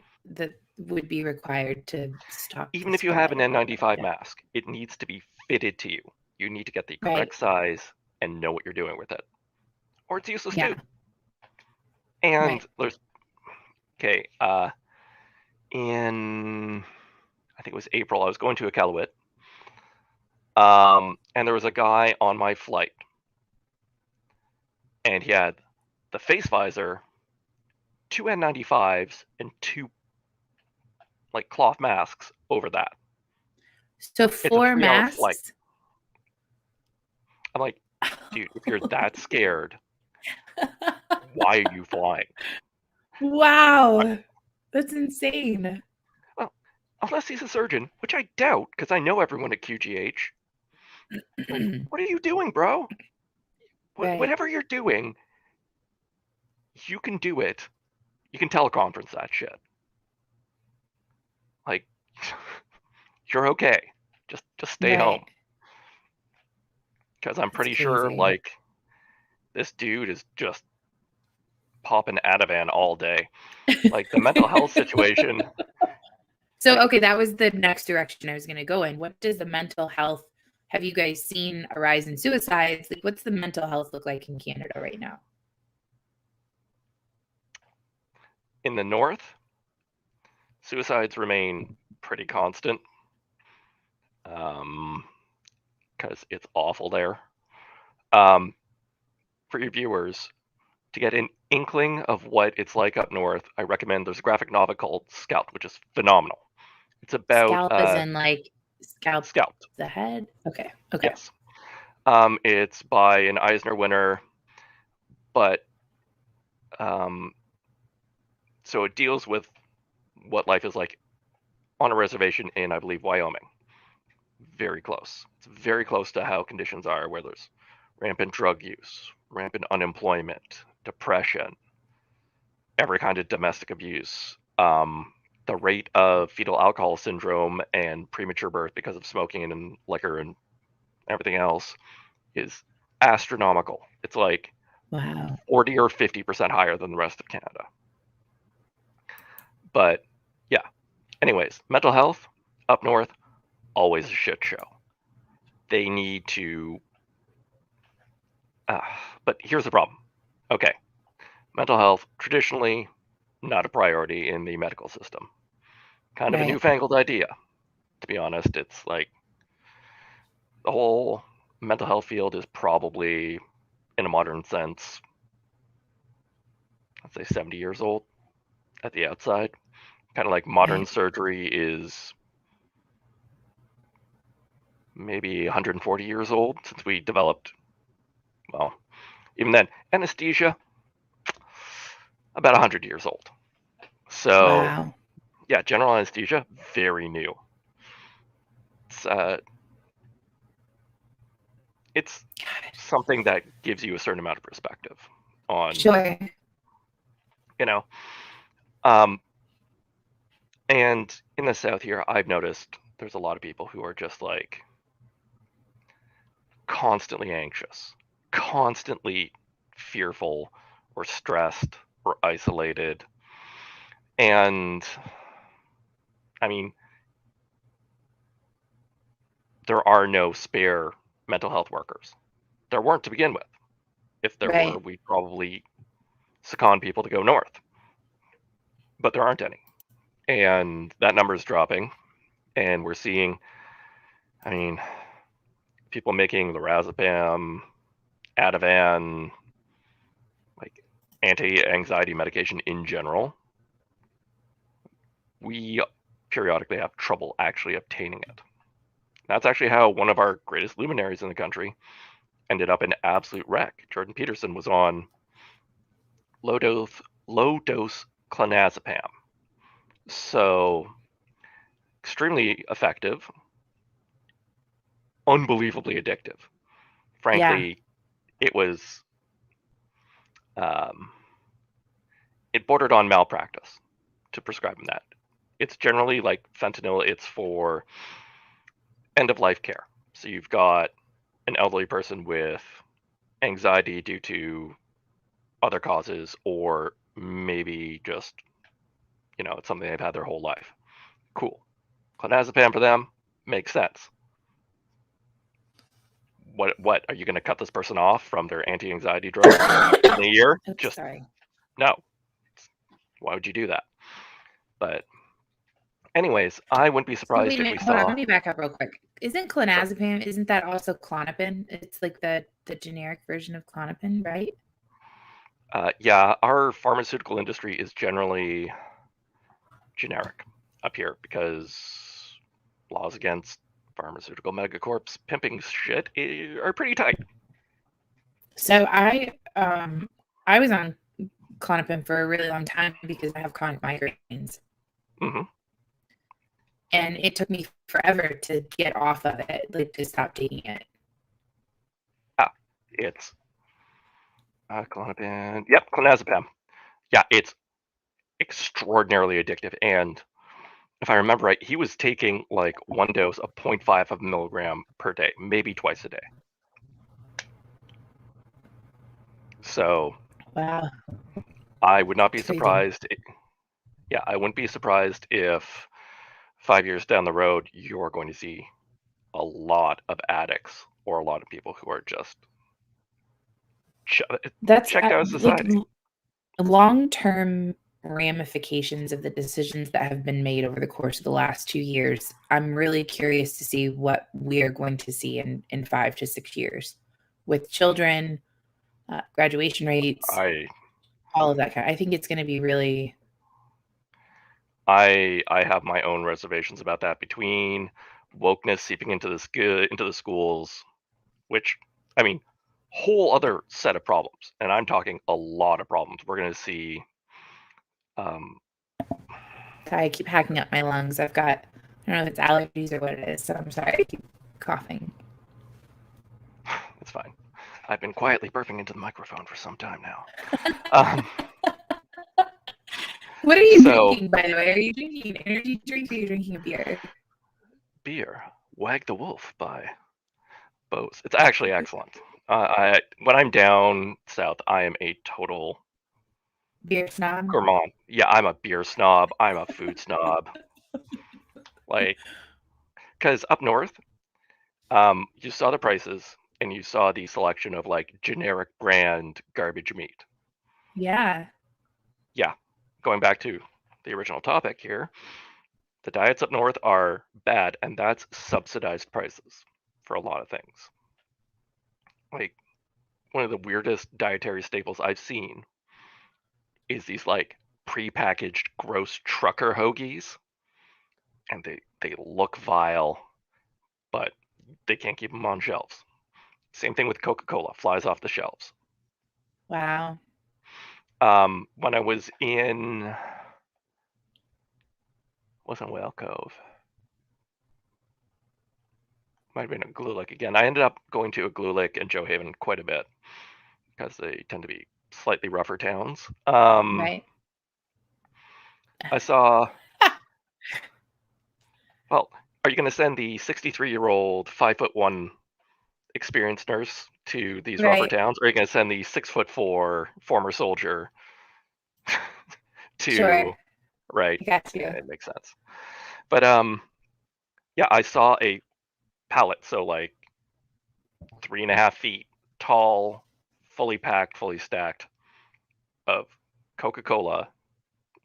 would be required to stop the Even if you have spread an or whatever. N95 Yeah. mask, it needs to be fitted to you. You need to get the Right. correct size and know what you're doing with it, or it's useless Yeah. too. And Right. there's okay, in I think it was April, I was going to Iqaluit, and there was a guy on my flight, and he had the face visor, two N95s, and two like cloth masks over that. So It's a 4 3-hour flight. masks? I'm like, dude, if you're that scared, why are you flying? Wow. That's insane. Well, unless he's a surgeon, which I doubt, because I know everyone at QGH. Like, what are you doing, bro? Whatever you're doing, you can do it. You can teleconference that shit. Like, you're okay. Just stay home. Because I'm pretty sure, like, this dude is just popping Ativan all day. Like, the mental health situation. So, okay, that was the next direction I was going to go in. What does the mental health, have you guys seen a rise in suicides? Like, what's the mental health look like in Canada right now? In the north, suicides remain pretty constant. Because it's awful there. For your viewers, to get an inkling of what it's like up north, I recommend there's a graphic novel called Scout, which is phenomenal. It's about scalp as in like scalp the head. Okay. Yes. It's by an Eisner winner, but so it deals with what life is like on a reservation in, I believe, Wyoming. Very close. It's very close to how conditions are, where there's rampant drug use, rampant unemployment, depression, every kind of domestic abuse. The rate of fetal alcohol syndrome and premature birth because of smoking and liquor and everything else is astronomical. It's like 40 or 50% higher than the rest of Canada. But yeah. Anyways, mental health up north, always a shit show. They need to. But here's the problem. Okay. Mental health, traditionally not a priority in the medical system. Kind of a newfangled idea, to be honest. It's like the whole mental health field is probably, in a modern sense, I'd say 70 years old at the outside. Kind of like modern surgery is maybe 140 years old since we developed, well, even then, anesthesia, about 100 years old. So, yeah, general anesthesia, very new. It's something that gives you a certain amount of perspective on, you know, and in the South here, I've noticed there's a lot of people who are just like constantly anxious, constantly fearful or stressed or isolated. And I mean, there are no spare mental health workers. There weren't to begin with. If there were, we'd probably second people to go north. But there aren't any. And that number is dropping. And we're seeing, I mean, people making lorazepam, Ativan, like anti-anxiety medication in general. We periodically have trouble actually obtaining it. That's actually how one of our greatest luminaries in the country ended up in absolute wreck. Jordan Peterson was on low-dose clonazepam. So, extremely effective, unbelievably addictive. Frankly, it was, it bordered on malpractice to prescribe him that. It's generally like fentanyl, it's for end-of-life care. So you've got an elderly person with anxiety due to other causes, or maybe just, it's something they've had their whole life. Cool. Clonazepam for them makes sense. What are you going to cut this person off from their anti-anxiety drug in a year? Just no. Why would you do that? But anyways, I wouldn't be surprised if we saw. Hold on, let me back up real quick. Isn't clonazepam? Isn't that also Klonopin? It's like the generic version of Klonopin, right? Yeah, our pharmaceutical industry is generally generic up here because laws against pharmaceutical megacorps pimping shit are pretty tight. So I was on Klonopin for a really long time because I have chronic migraines. Mm-hmm. And it took me forever to get off of it, like to stop taking it. It's Klonopin. Yep, clonazepam. Yeah, it's extraordinarily addictive. And if I remember right, he was taking like one dose of 0.5 of milligram per day, maybe twice a day. So Wow. I would not be It's crazy. surprised. Yeah, I wouldn't be surprised if 5 years down the road, you're going to see a lot of addicts or a lot of people who are just That's checked out of like society. long-term ramifications of the decisions that have been made over the course of the last 2 years. I'm really curious to see what we are going to see in 5 to 6 years with children, graduation rates, all of that kind. I think it's going to be really. I have my own reservations about that, between wokeness seeping into the schools, which, I mean, whole other set of problems, and I'm talking a lot of problems. We're going to see. I keep hacking up my lungs. I don't know if it's allergies or what it is. So I'm sorry. I keep coughing. It's fine. I've been quietly burping into the microphone for some time now. What are you drinking, by the way? Are you drinking an energy drink or are you drinking a beer? Beer, Wag the Wolf by Bose. It's actually excellent. When I'm down south, I am a total Beer snob? gourmand. Yeah, I'm a beer snob. I'm a food snob. Like, because up north, you saw the prices and you saw the selection of like generic brand garbage meat. Yeah. Yeah, going back to the original topic here, the diets up north are bad, and that's subsidized prices for a lot of things. Like, one of the weirdest dietary staples I've seen is these like pre-packaged gross trucker hoagies, and they look vile, but they can't keep them on shelves. Same thing with Coca-Cola, flies off the shelves. Wow. When I was in, wasn't Whale Cove, might have been a Glulik again. I ended up going to a Glulik and Joe Haven quite a bit because they tend to be slightly rougher towns. Right. I saw. Well, are you going to send the 63-year-old 5'1" experienced nurse to these rougher Right. towns, or are you going to send the 6'4" former soldier Sure. to, right? I got Yeah, you. it makes sense. But yeah, I saw a pallet, so like 3.5 feet tall, fully packed, fully stacked, of Coca-Cola,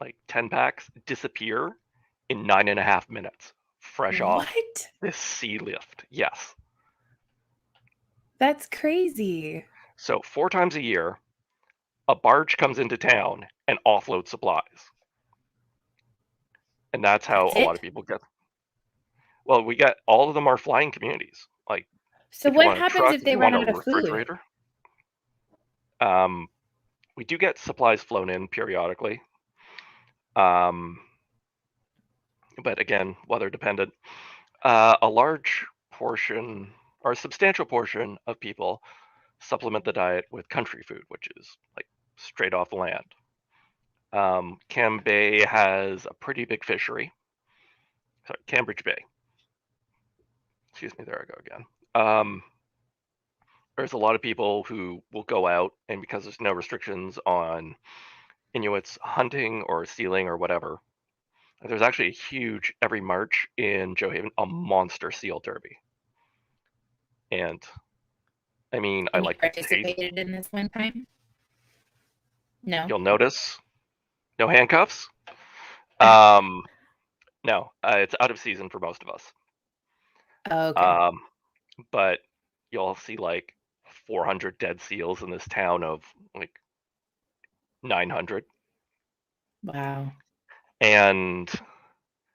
like 10 packs, disappear in 9.5 minutes, fresh off What? this sea lift. Yes. That's crazy. So 4 times a year, a barge comes into town and offloads supplies. And that's how That's a lot of it? people get. Well, we got, all of them are flying communities. Like, So if you what want a happens truck, if if they you run want a out of food? refrigerator, we do get supplies flown in periodically. But again, weather dependent. A large portion, or a substantial portion of people supplement the diet with country food, which is like straight off the land. Cambay has a pretty big fishery. Sorry, Cambridge Bay. Excuse me, there I go again. There's a lot of people who will go out, and because there's no restrictions on Inuits hunting or sealing or whatever, there's actually a huge, every March in Joe Haven, a monster seal derby. And I mean, I And you like the taste. participated in this one time? No. You'll notice no handcuffs. Um, no, it's out of season for most of us. Oh, okay. Um, but you'll see like 400 dead seals in this town of like 900. Wow. And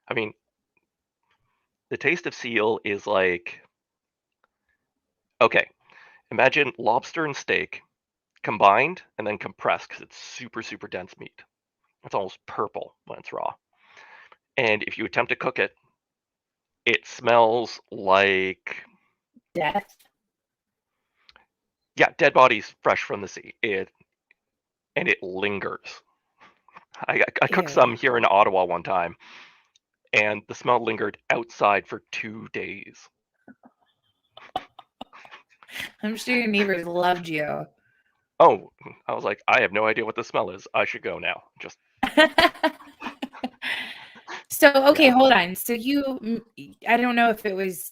I mean, the taste of seal is like, okay, imagine lobster and steak combined and then compressed, because it's super, super dense meat. It's almost purple when it's raw. And if you attempt to cook it, it smells like Death? Yeah, dead bodies fresh from the sea. And it lingers. I cooked Ew. some here in Ottawa one time, and the smell lingered outside for 2 days. I'm sure your neighbors loved you. Oh, I was like, I have no idea what the smell is. I should go now. Just So, okay, yeah. hold on. So I don't know if it was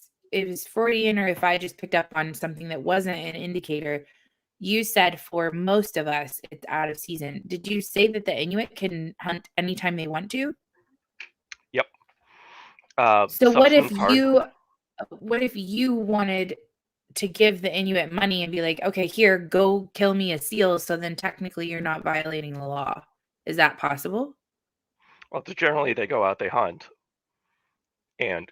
Freudian or if I just picked up on something that wasn't an indicator. You said for most of us, it's out of season. Did you say that the Inuit can hunt anytime they want to? Yep. So Subsistence hard. what if you wanted to give the Inuit money and be like, okay, here, go kill me a seal, so then technically you're not violating the law. Is that possible? Well, generally they go out, they hunt, and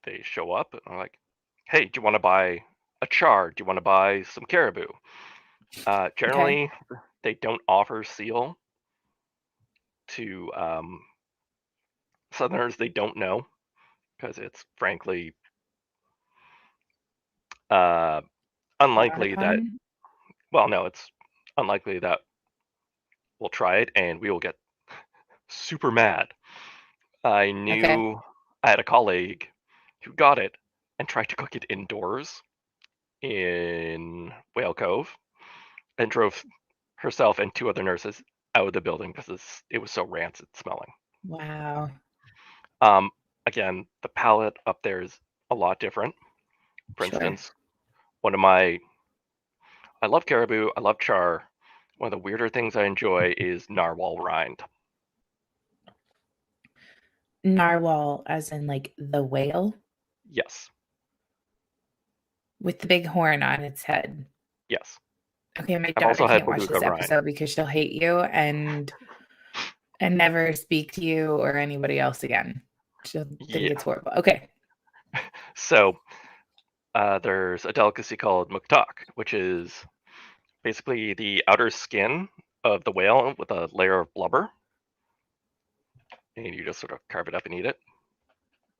they show up and are like, "Hey, do you want to buy a char? Do you want to buy some caribou?" Okay. Generally, they don't offer seal to Southerners. They don't know because it's frankly uh, Frowned unlikely that. upon? Well, no, it's unlikely that we'll try it and we will get super mad. I Okay. knew I had a colleague who got it and tried to cook it indoors in Whale Cove and drove herself and two other nurses out of the building because it was so rancid smelling. Wow. Um, Again, the palate up there is a lot different. For Sure. instance, one of my I love caribou, I love char. One of the weirder things I enjoy is narwhal rind. Narwhal, as in like the whale Yes, with the big horn on its head. yes. Okay, my I've daughter also had can't watch beluga this rind. episode because she'll hate you and never speak to you or anybody else again. She'll think it's Yeah. horrible. Okay. So there's a delicacy called Muktalk, which is basically the outer skin of the whale with a layer of blubber, and you just sort of carve it up and eat it.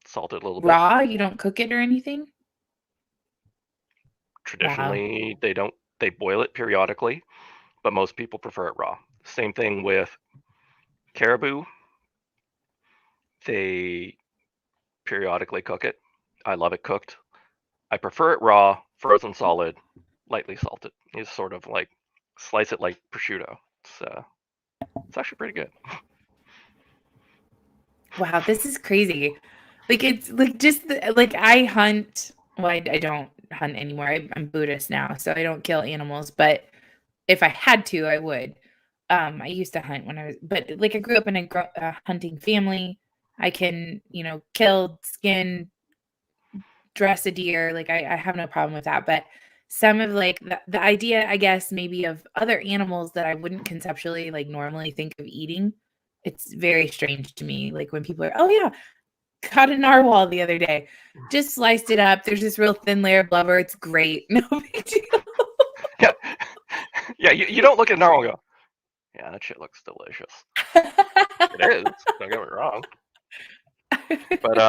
Salt it a little bit. Raw, you don't cook it or anything? Wow. Traditionally, they don't. They boil it periodically, but most people prefer it raw. Same thing with caribou. They periodically cook it. I love it cooked. I prefer it raw, frozen solid, lightly salted. It's sort of like slice it like prosciutto. It's actually pretty good. Wow, this is crazy. Like it's like like I hunt. Well, I don't hunt anymore. I'm Buddhist now, so I don't kill animals. But if I had to, I would. I used to hunt when I was, but like I grew up in a hunting family. I can, kill, skin, dress a deer. Like I have no problem with that. But some of like the idea, I guess, maybe of other animals that I wouldn't conceptually like normally think of eating. It's very strange to me. Like when people are, oh yeah, caught a narwhal the other day. Just sliced it up. There's this real thin layer of blubber. It's great. No big deal. Yeah, yeah. You don't look at narwhal and go, yeah, that shit looks delicious. It is. Don't get me wrong. But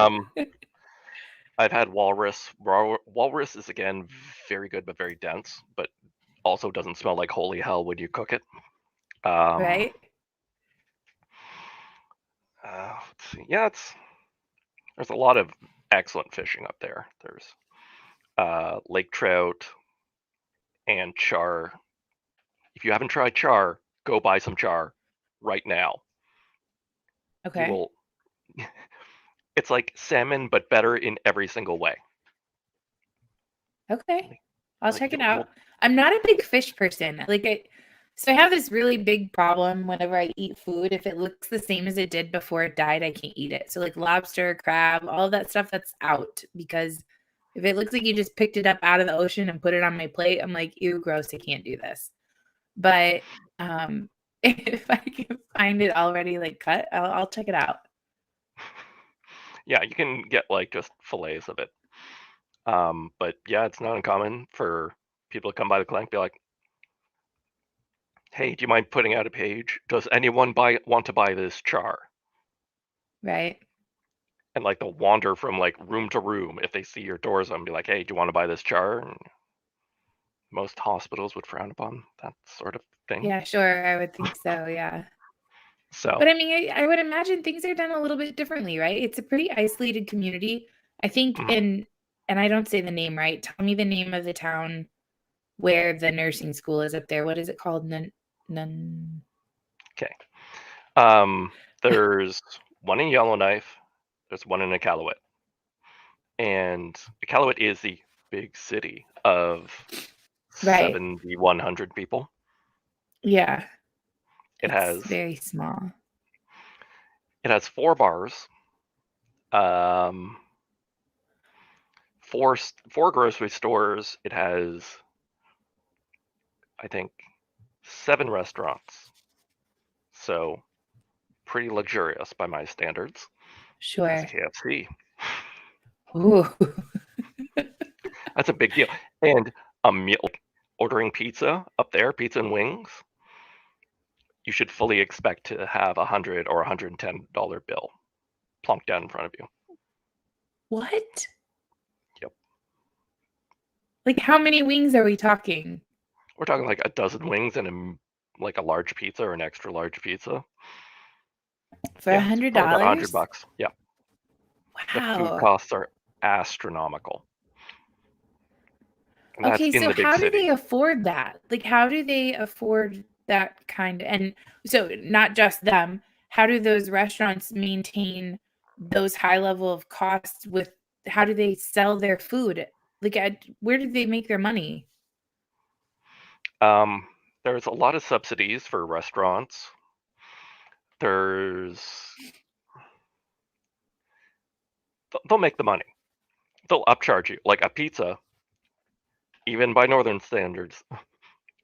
I've had walrus. Walrus is again very good but very dense, but also doesn't smell like holy hell when you cook it. Um, Right? let's see. Yeah, there's a lot of excellent fishing up there. There's lake trout and char. If you haven't tried char, go buy some char right now. You Okay. will. It's like salmon, but better in every single way. Okay. I'll Like check it you'll out. I'm not a big fish person. So I have this really big problem whenever I eat food. If it looks the same as it did before it died, I can't eat it. So like lobster, crab, all of that stuff that's out because if it looks like you just picked it up out of the ocean and put it on my plate, I'm like, ew, gross, I can't do this. But if I can find it already like cut, I'll check it out. yeah, you can get like just fillets of it. But yeah, it's not uncommon for people to come by the clinic and be like, "Hey, do you mind putting out a page? Does anyone want to buy this char?" Right? And like they'll wander from like room to room if they see your doors on, and be like, "Hey, do you want to buy this char?" And most hospitals would frown upon that sort of thing. Yeah, sure. I would think so. Yeah. So, But I mean, I would imagine things are done a little bit differently, right? It's a pretty isolated community. I think and I don't say the name right. Tell me the name of the town where the nursing school is up there. What is it called? Nun. okay. There's one in Yellowknife. There's one in Iqaluit. And Iqaluit is the big city of Right. 7,100 people. Yeah. It It's has very small. 4 bars, four grocery stores. It has, I think, 7 restaurants. So pretty luxurious by my standards. Has Sure. KFC. Ooh. That's a big deal. And a meal, like ordering pizza up there, pizza and wings, you should fully expect to have $100 or $110 bill plonked down in front of you. What? Yep. Like how many wings are we talking? We're talking like a dozen wings and a large pizza or an extra large pizza. For Yeah, it's probably about $100? $100. Yeah. The food Wow. costs are astronomical. And that's Okay, in so the big how do city. they afford that? Like how do they afford that kind of, and so not just them, how do those restaurants maintain those high level of costs with how do they sell their food? Like where do they make their money? There's a lot of subsidies for restaurants. There's they'll make the money. They'll upcharge you. Like a pizza, even by northern standards,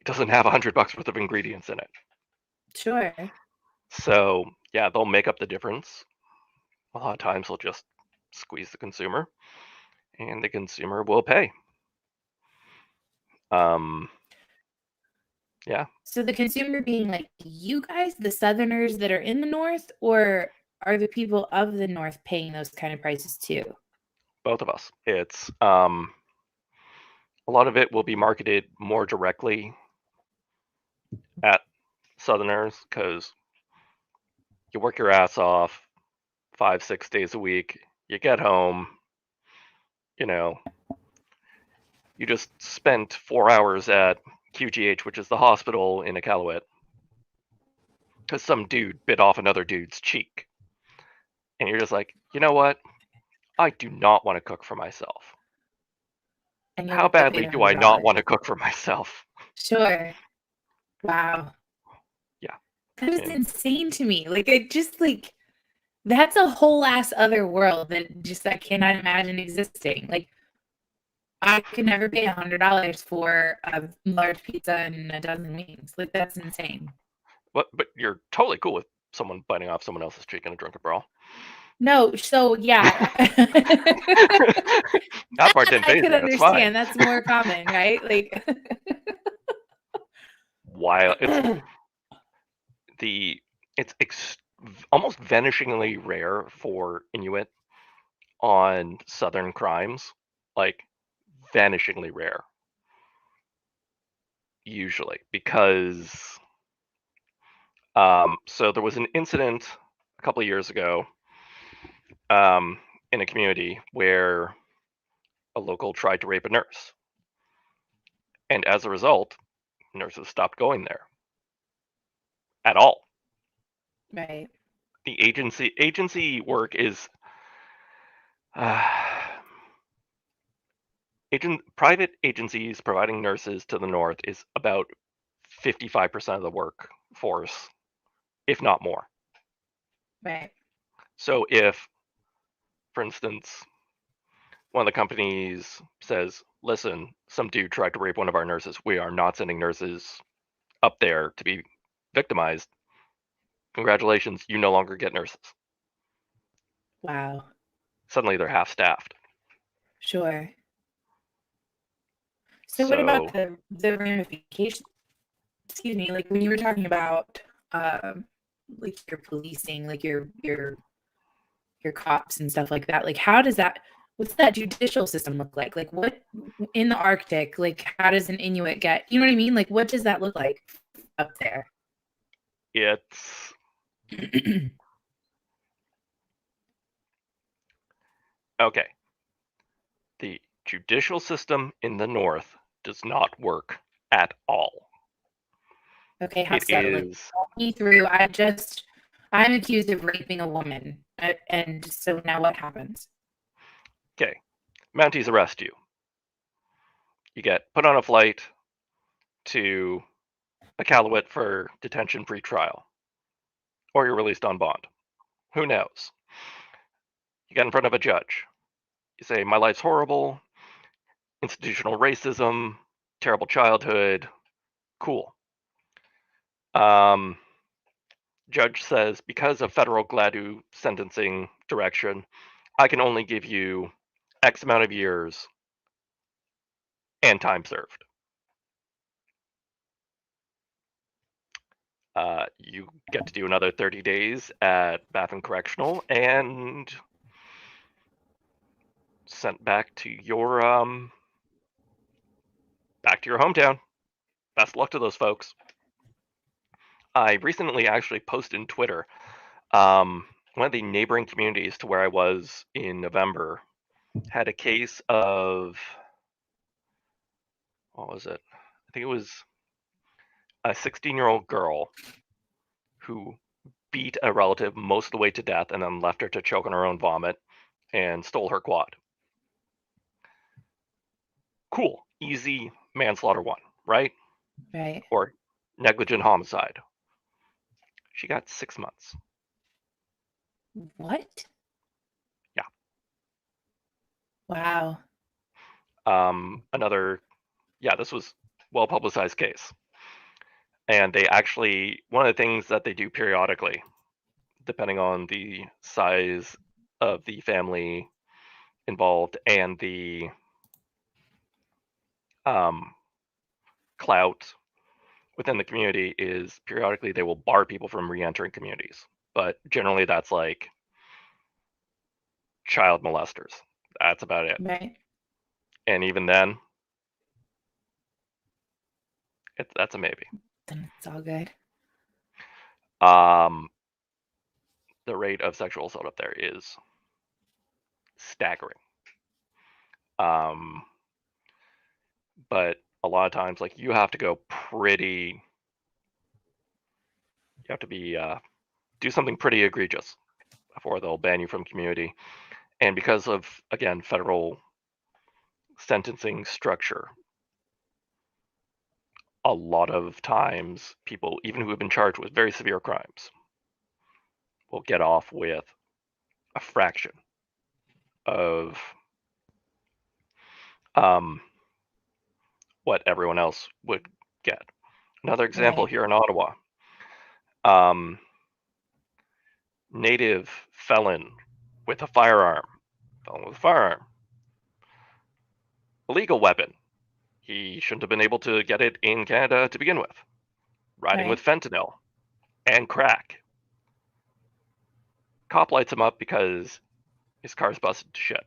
doesn't have $100 worth of ingredients in it. Sure. So yeah, they'll make up the difference. A lot of times they'll just squeeze the consumer, and the consumer will pay. Yeah, So the consumer being like you guys, the Southerners that are in the North, or are the people of the North paying those kind of prices too? both of us. It's a lot of it will be marketed more directly at Southerners because you work your ass off 5, 6 days a week. You get home, you know, you just spent 4 hours at QGH, which is the hospital in Iqaluit, because some dude bit off another dude's cheek. And you're just like, you know what? I do not want to cook for myself. And you'll How get paid badly do I not $100. want to cook for myself? Sure. Wow. Yeah. That is And insane to me. Like it just like that's a whole ass other world that just I cannot imagine existing. Like I could never pay $100 for a large pizza and a dozen wings. Like that's insane. but you're totally cool with someone biting off someone else's cheek in a drunken brawl. No, so yeah. That part That didn't I phase could me. That's fine. understand. That's more common, right? Like While the it's almost vanishingly rare for Inuit on Southern crimes, like vanishingly rare, usually because so there was an incident a couple of years ago in a community where a local tried to rape a nurse, and as a result, nurses stopped going there at all. right. The agency work is private agencies providing nurses to the north is about 55% of the workforce, if not more. Right. So if, for instance, one of the companies says, listen, some dude tried to rape one of our nurses, we are not sending nurses up there to be victimized, congratulations, you no longer get nurses. Wow. Suddenly they're half staffed. Sure. So what about So the ramifications? Excuse me, like when you were talking about like your policing, like your cops and stuff like that, like how does that What's that judicial system look like? Like what in the Arctic, like how does an Inuit get, you know what I mean? Like what does that look like up there? It's okay. The judicial system in the North does not work at all. Okay, how It so? Like is walk me through. I'm accused of raping a woman. And so now what happens? okay. Mounties arrest you. You get put on a flight to Iqaluit for detention pre-trial, or you're released on bond. Who knows? You get in front of a judge. You say, my life's horrible, institutional racism, terrible childhood, cool. Judge says, because of federal GLADU sentencing direction, I can only give you X amount of years and time served. You get to do another 30 days at Baffin Correctional and sent back to your hometown. Best luck to those folks. I recently actually posted in Twitter, one of the neighboring communities to where I was in November had a case of, what was it? I think it was a 16-year-old girl who beat a relative most of the way to death and then left her to choke on her own vomit and stole her quad. Cool, easy manslaughter one, right? Right. Or negligent homicide. She got 6 months. What? Yeah. Wow. This was well publicized case. And they actually, one of the things that they do periodically, depending on the size of the family involved and the clout within the community, is periodically they will bar people from re-entering communities. But generally that's like child molesters. That's about it. Right. And even then, that's a maybe. Then it's all good. Um, the rate of sexual assault up there is staggering. But a lot of times, like, you have to go pretty. You have to be do something pretty egregious before they'll ban you from community. And because of, again, federal sentencing structure, a lot of times people, even who have been charged with very severe crimes, will get off with a fraction of what everyone else would get. Another example Right. here in Ottawa, native felon with a firearm, illegal weapon. He shouldn't have been able to get it in Canada to begin with. Riding with Right. fentanyl and crack. Cop lights him up because his car's busted to shit.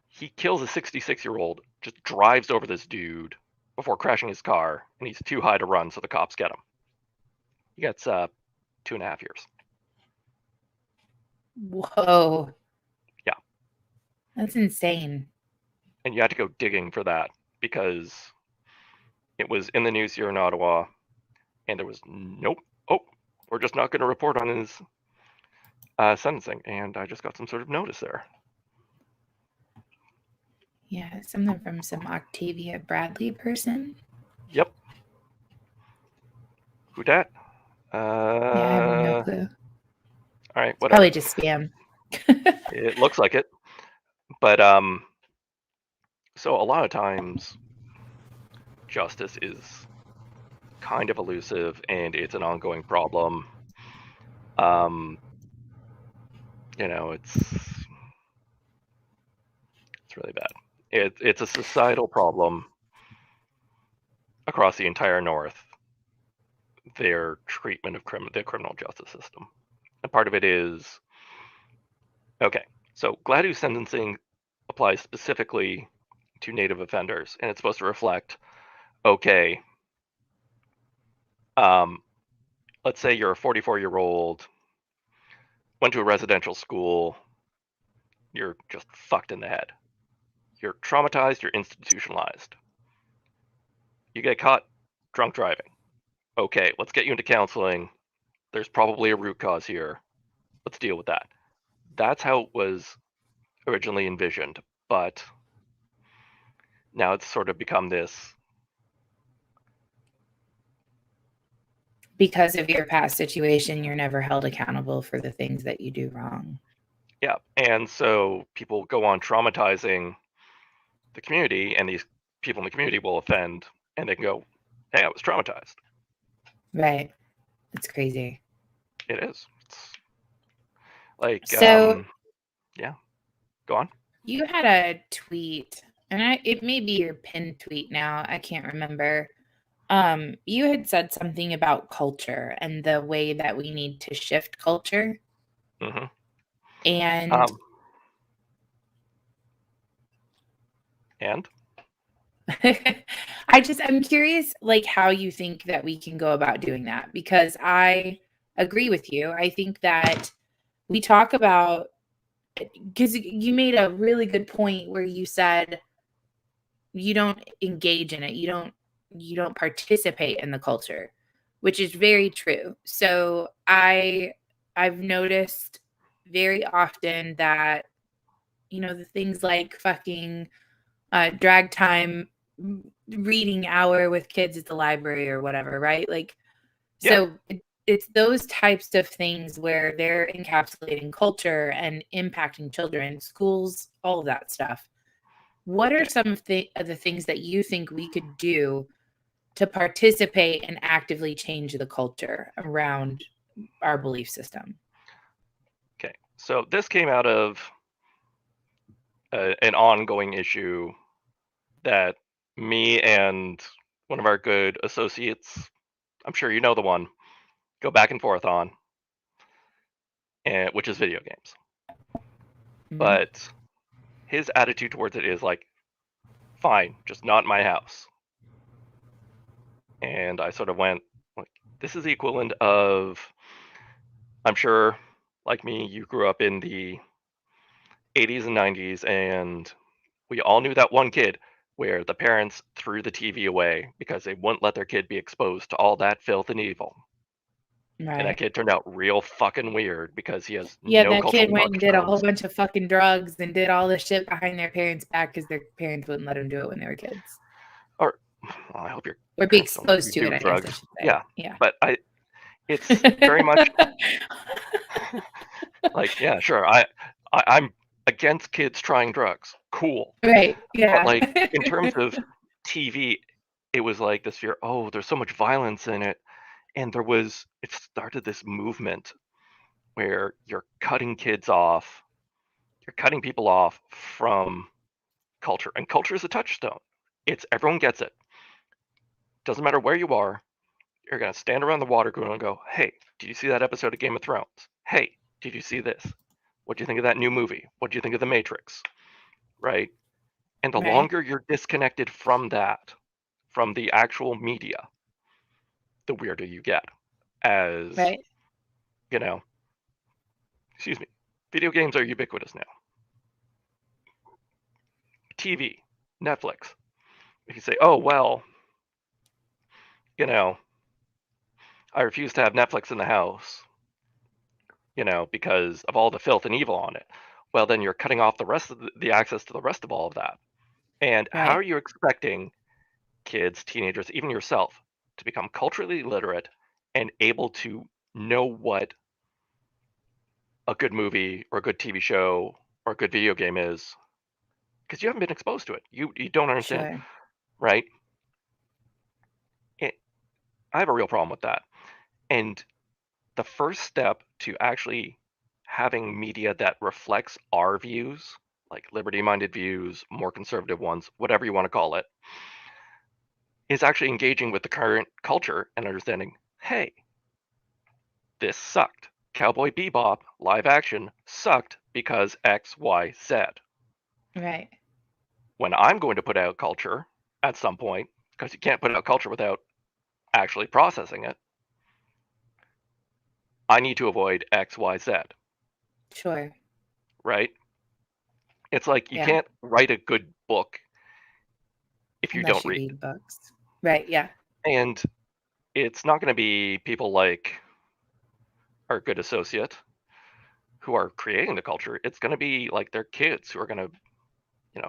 He kills a 66-year-old, just drives over this dude before crashing his car, and he's too high to run, so the cops get him. He gets 2.5 years. Whoa. Yeah. That's insane. And you had to go digging for that because it was in the news here in Ottawa, and there was we're just not going to report on his sentencing. And I just got some sort of notice there. Yeah, something from some Octavia Bradley person. Yep. Who dat? Yeah, I have no clue. All right, It's whatever. probably just spam. It looks like it. But so a lot of times justice is kind of elusive and it's an ongoing problem. It's really bad. It's a societal problem across the entire North, their treatment of the criminal justice system. And part of it is, okay, So GLADU sentencing applies specifically to native offenders, and it's supposed to reflect, okay, let's say you're a 44-year-old, went to a residential school, you're just fucked in the head. You're traumatized, you're institutionalized. You get caught drunk driving. Okay, let's get you into counseling. There's probably a root cause here. Let's deal with that. That's how it was originally envisioned, but now it's sort of become this. Because of your past situation, you're never held accountable for the things that you do wrong. Yeah, and so people go on traumatizing the community, and these people in the community will offend, and they can go, hey, I was traumatized. Right. It's crazy. It is. It's like, So yeah, go on. you had a tweet, and it may be your pinned tweet now. I can't remember. You had said something about culture and the way that we need to shift culture. Mm-hmm. And And I'm curious, like, how you think that we can go about doing that, because I agree with you. I think that we talk about, because you made a really good point where you said you don't engage in it. You don't participate in the culture, which is very true. So I've noticed very often that, the things like fucking drag time reading hour with kids at the library or whatever, right? Like, yeah, so it's those types of things where they're encapsulating culture and impacting children, schools, all of that stuff. What are okay, some of the things that you think we could do to participate and actively change the culture around our belief system? okay. So this came out of an ongoing issue that me and one of our good associates, I'm sure you know the one, go back and forth on, and which is video games. Mhm. But his attitude towards it is like, fine, just not my house. And I sort of went like, this is the equivalent of, I'm sure, like me, you grew up in the 80s and 90s, and we all knew that one kid where the parents threw the TV away because they wouldn't let their kid be exposed to all that filth and evil. And that Right. kid turned out real fucking weird because he has Yeah, no that cultural kid went and did a whole touchstones. bunch of fucking drugs and did all this shit behind their parents' back because their parents wouldn't let them do it when they were kids. Or, well, I hope your Or be parents don't let you exposed to it, do I guess I drugs. should say. Yeah, Yeah. but it's very much like, yeah, sure. I'm against kids trying drugs. Cool. Right. But Yeah. like in terms of TV, it was like this fear, oh, there's so much violence in it. And it started this movement where you're cutting kids off, you're cutting people off from culture. And culture is a touchstone. It's everyone gets it. Doesn't matter where you are, you're gonna stand around the water cooler and go, hey, did you see that episode of Game of Thrones? Hey, did you see this? What do you think of that new movie? What do you think of The Matrix? Right? And the Right. longer you're disconnected from that, from the actual media, the weirder you get. As, Right. you know, excuse me, video games are ubiquitous now. TV, Netflix. If you say, oh, well, you know, I refuse to have Netflix in the house, because of all the filth and evil on it, well, then you're cutting off the rest of the access to the rest of all of that. And how are Right. you expecting kids, teenagers, even yourself, to become culturally literate and able to know what a good movie or a good TV show or a good video game is? Because you haven't been exposed to it. You don't understand, Sure. right? It, I have a real problem with that. And the first step to actually having media that reflects our views, like liberty-minded views, more conservative ones, whatever you want to call it, is actually engaging with the current culture and understanding, hey, this sucked. Cowboy Bebop live action sucked because X, Y, Z. Right. When I'm going to put out culture at some point, because you can't put out culture without actually processing it, I need to avoid X, Y, Z. Sure. Right? It's like you Yeah. can't write a good book if you Unless don't you read. read books. Right. Yeah. And it's not going to be people like our good associate who are creating the culture. It's going to be like their kids who are going to,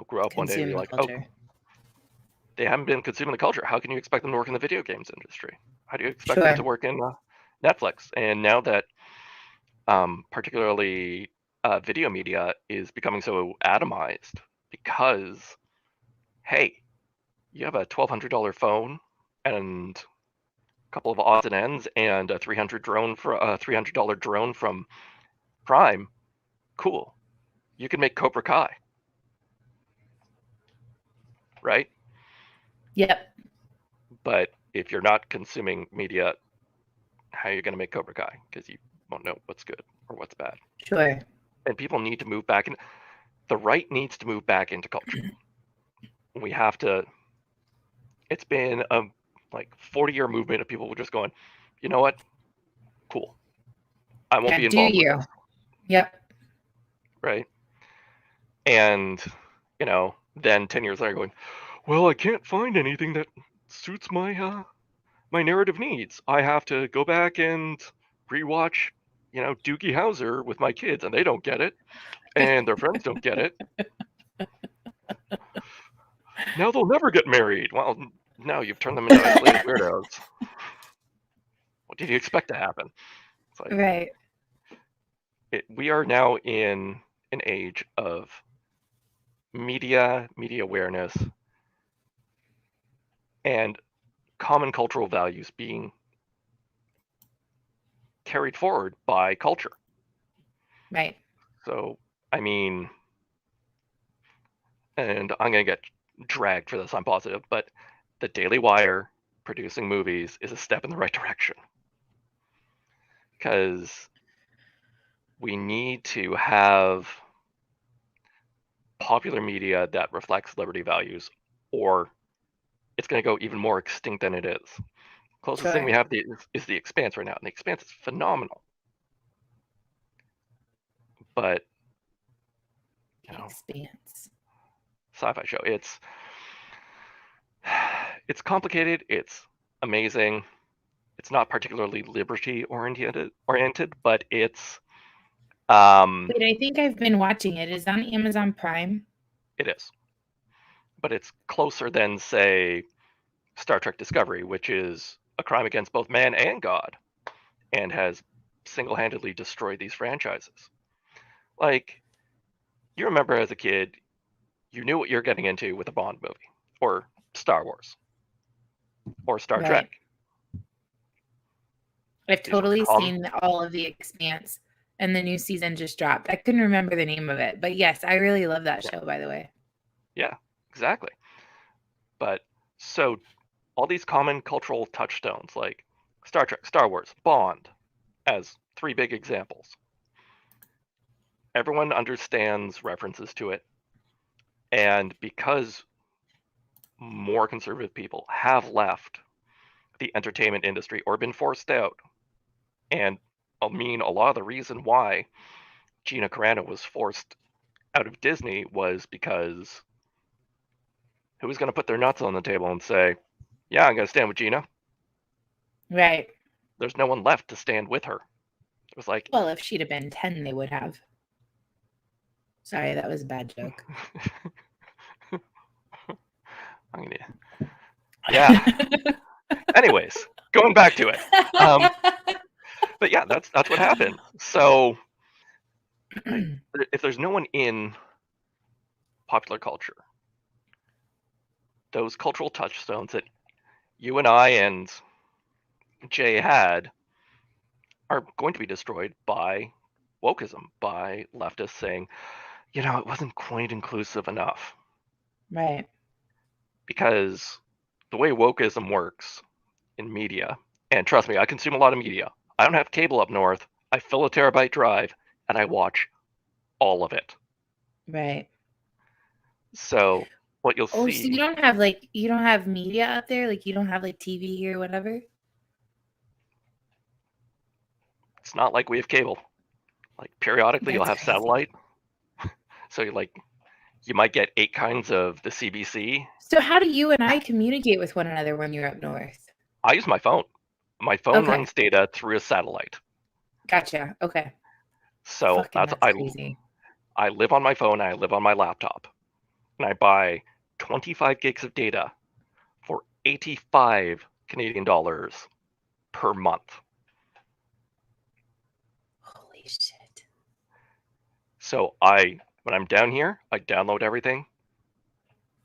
grow up one day and Consume be the like, oh, culture. they haven't been consuming the culture. How can you expect them to work in the video games industry? How do you expect them to Sure. work in Netflix? And now that particularly video media is becoming so atomized because, hey, you have a $1,200 phone and a couple of odds and ends and a $300 drone from Prime. Cool. You can make Cobra Kai, right? Yep. But if you're not consuming media, how are you going to make Cobra Kai? Because you won't know what's good or what's bad. Sure. And people need to move back in. The right needs to move back into culture. We have to. It's been a 40-year movement of people just going, you know what? Cool. I won't be Do involved with you? this. Yep. Right. And, then 10 years later going, well, I can't find anything that suits my narrative needs. I have to go back and rewatch, Doogie Howser with my kids, and they don't get it, and their friends don't get it. Now they'll never get married. Well, no, you've turned them into isolated weirdos. What did you expect to happen? It's like, Right. we are now in an age of media awareness, and common cultural values being carried forward by culture. Right. So, I mean, and I'm going to get dragged for this, I'm positive, but the Daily Wire producing movies is a step in the right direction. Because we need to have popular media that reflects liberty values, or it's going to go even more extinct than it is. Closest thing we Sure. have is the Expanse right now, and the Expanse is phenomenal. But, Expanse. sci-fi show, it's complicated, it's amazing, it's not particularly liberty oriented, but it's Wait, I think I've been watching it. Is it on Amazon Prime? it is. But it's closer than, say, Star Trek Discovery, which is a crime against both man and God, and has single-handedly destroyed these franchises. Like, you remember as a kid, you knew what you're getting into with a Bond movie, or Star Wars, or Star Right. Trek. I've These were totally seen all of The Expanse, and the new season just dropped. I couldn't remember the name of it, but yes, I really love that show, by the way. Yeah, exactly. But so all these common cultural touchstones like Star Trek, Star Wars, Bond, as three big examples. Everyone understands references to it. And because more conservative people have left the entertainment industry or been forced out, and I mean, a lot of the reason why Gina Carano was forced out of Disney was because who was going to put their nuts on the table and say, yeah, I'm going to stand with Gina? Right. There's no one left to stand with her. It was like, well, if she'd have been 10, they would have. Sorry, that was a bad joke. I'm gonna, yeah. Anyways, going back to it. But yeah, that's what happened. So if there's no one in popular culture, those cultural touchstones that you and I and Jay had are going to be destroyed by wokeism, by leftists saying, it wasn't quite inclusive enough. Right. Because the way wokeism works in media, and trust me, I consume a lot of media. I don't have cable up north. I fill a terabyte drive and I watch all of it. Right. So what you'll Oh, so see, you don't have media up there? Like you don't have like TV or whatever? it's not like we have cable. Like periodically you'll That's have crazy. satellite. So you might get 8 kinds of the CBC. So how do you and I communicate with one another when you're up north? I use my phone. My phone Okay. runs data through a satellite. Gotcha. Okay. So Fucking that's crazy. I live on my phone, I live on my laptop. And I buy 25 gigs of data for 85 Canadian dollars per month. Holy shit. So when I'm down here, I download everything,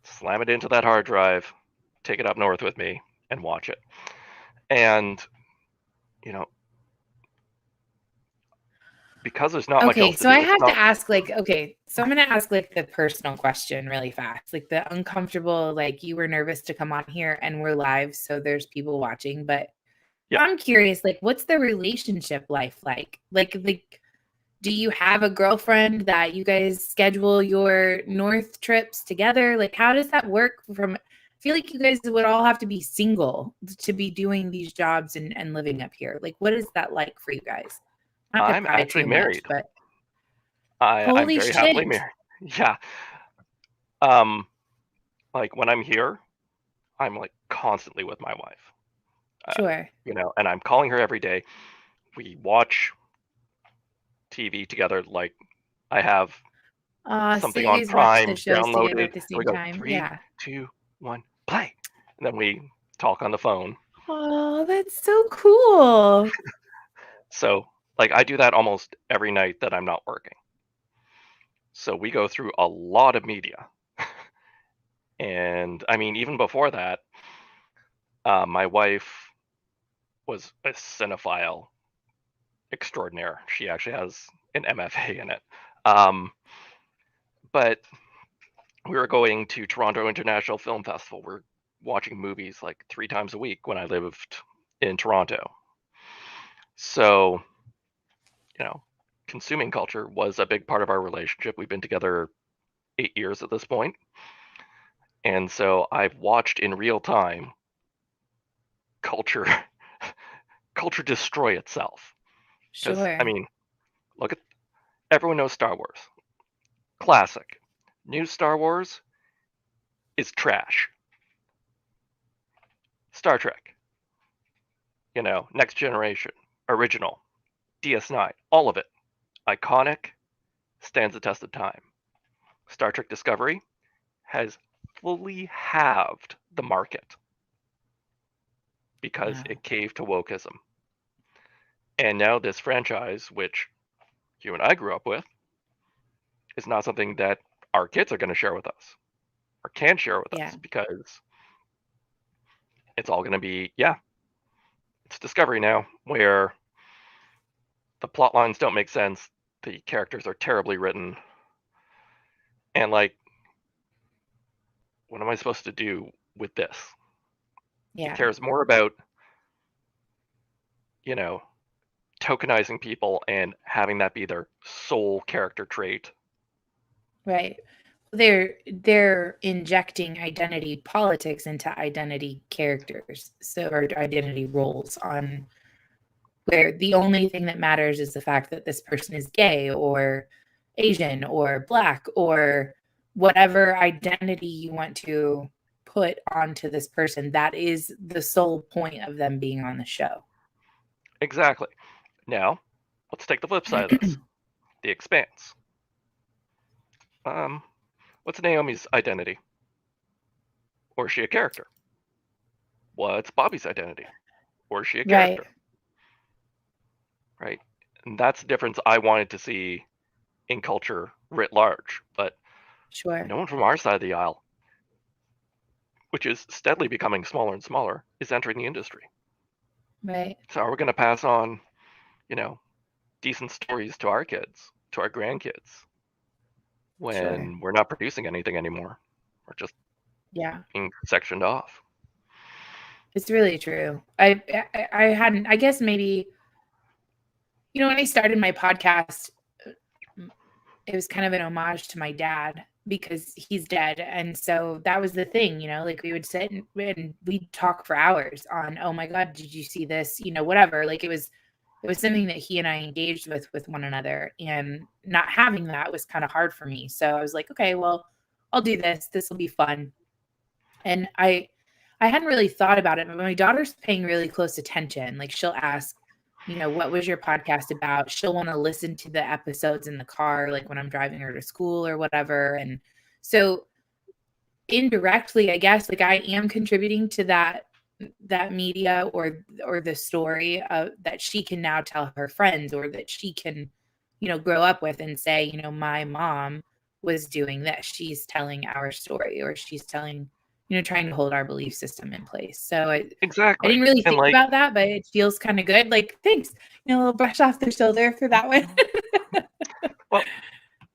slam it into that hard drive, take it up north with me, and watch it. And, you know, because there's not much Okay, else to so I do, it's have to not, ask so I'm going to ask like the personal question really fast. Like the uncomfortable, like you were nervous to come on here and we're live, so there's people watching, but yeah, I'm curious, like what's the relationship life like? Like do you have a girlfriend that you guys schedule your north trips together? Like how does that work I feel like you guys would all have to be single to be doing these jobs and living up here. Like what is that like for you guys? Not to I'm pry actually too much, married. but I'm holy very happily shit. married. Yeah. Um, like when I'm here, I'm like constantly with my wife. Sure. And I'm calling her every day. We watch TV together. Like I have So something you on guys watch the Prime shows together downloaded, at the and we same go time? three, Yeah. 2, 1, play, and then we talk on the phone. Oh, that's so cool. So like I do that almost every night that I'm not working. So we go through a lot of media, and I mean even before that, my wife was a cinephile extraordinaire. She actually has an MFA in it. Um, but we were going to Toronto International Film Festival. We're watching movies like 3 times a week when I lived in Toronto. So, you know, consuming culture was a big part of our relationship. We've been together 8 years at this point. And so I've watched in real time culture culture destroy itself. Because I Sure. mean, look at everyone knows Star Wars. Classic. New Star Wars is trash. Star Trek, Next Generation, original, DS9, all of it. Iconic, stands the test of time. Star Trek Discovery has fully halved the market because Wow. it caved to wokeism. And now this franchise, which you and I grew up with, is not something that our kids are going to share with us or can share with Yeah. us because it's all going to be, yeah, it's Discovery now, where the plot lines don't make sense, the characters are terribly written, and like, what am I supposed to do with this? It Yeah. cares more about, you know, tokenizing people and having that be their sole character trait. Right. They're injecting identity politics into identity characters, so or identity roles on where the only thing that matters is the fact that this person is gay or Asian or black or whatever identity you want to put onto this person. That is the sole point of them being on the show. Exactly. Now, let's take the flip side of this. The Expanse. Um, what's Naomi's identity? Or is she a character? What's Bobby's identity? Or is she a Right. character? Right? And that's the difference I wanted to see in culture writ large. But Sure. no one from our side of the aisle, which is steadily becoming smaller and smaller, is entering the industry. Right. So are we going to pass on, you know, decent stories to our kids, to our grandkids, Sure. when we're not producing anything anymore? We're just Yeah. being sectioned off. It's really true. I hadn't, I guess maybe When I started my podcast, it was kind of an homage to my dad because he's dead. And so that was the thing, like we would sit and we'd talk for hours on, oh my God, did you see this? Whatever. Like it was something that he and I engaged with one another, and not having that was kind of hard for me. So I was like, okay, well, I'll do this. This will be fun. And I hadn't really thought about it, but my daughter's paying really close attention. Like she'll ask, what was your podcast about? She'll want to listen to the episodes in the car, like when I'm driving her to school or whatever. And so indirectly, I guess, like I am contributing to that media or the story that she can now tell her friends, or that she can, grow up with and say, my mom was doing this. She's telling our story, or she's telling, trying to hold our belief system in place. So I didn't really think about that, but it feels kind of good. Like, thanks, a little brush off the shoulder for that one. Well,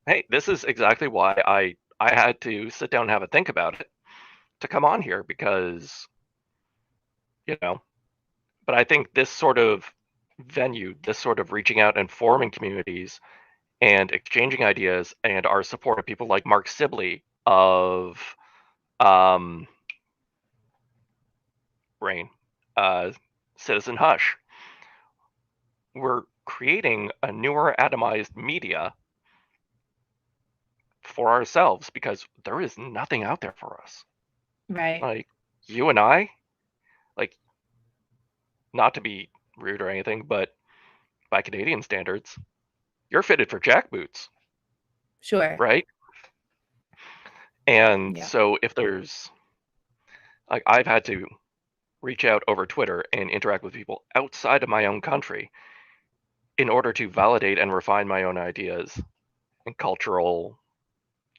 hey, this is exactly why I had to sit down and have a think about it to come on here, because, but I think this sort of venue, this sort of reaching out and forming communities and exchanging ideas, and our support of people like Mark Sibley of Brain, Citizen Hush, we're creating a newer atomized media for ourselves, because there is nothing out there for us. Right. Like you and I, like, not to be rude or anything, but by Canadian standards, you're fitted for jackboots. Sure. Right? And so if there's, like, I've had to reach out over Twitter and interact with people outside of my own country in order to validate and refine my own ideas and cultural,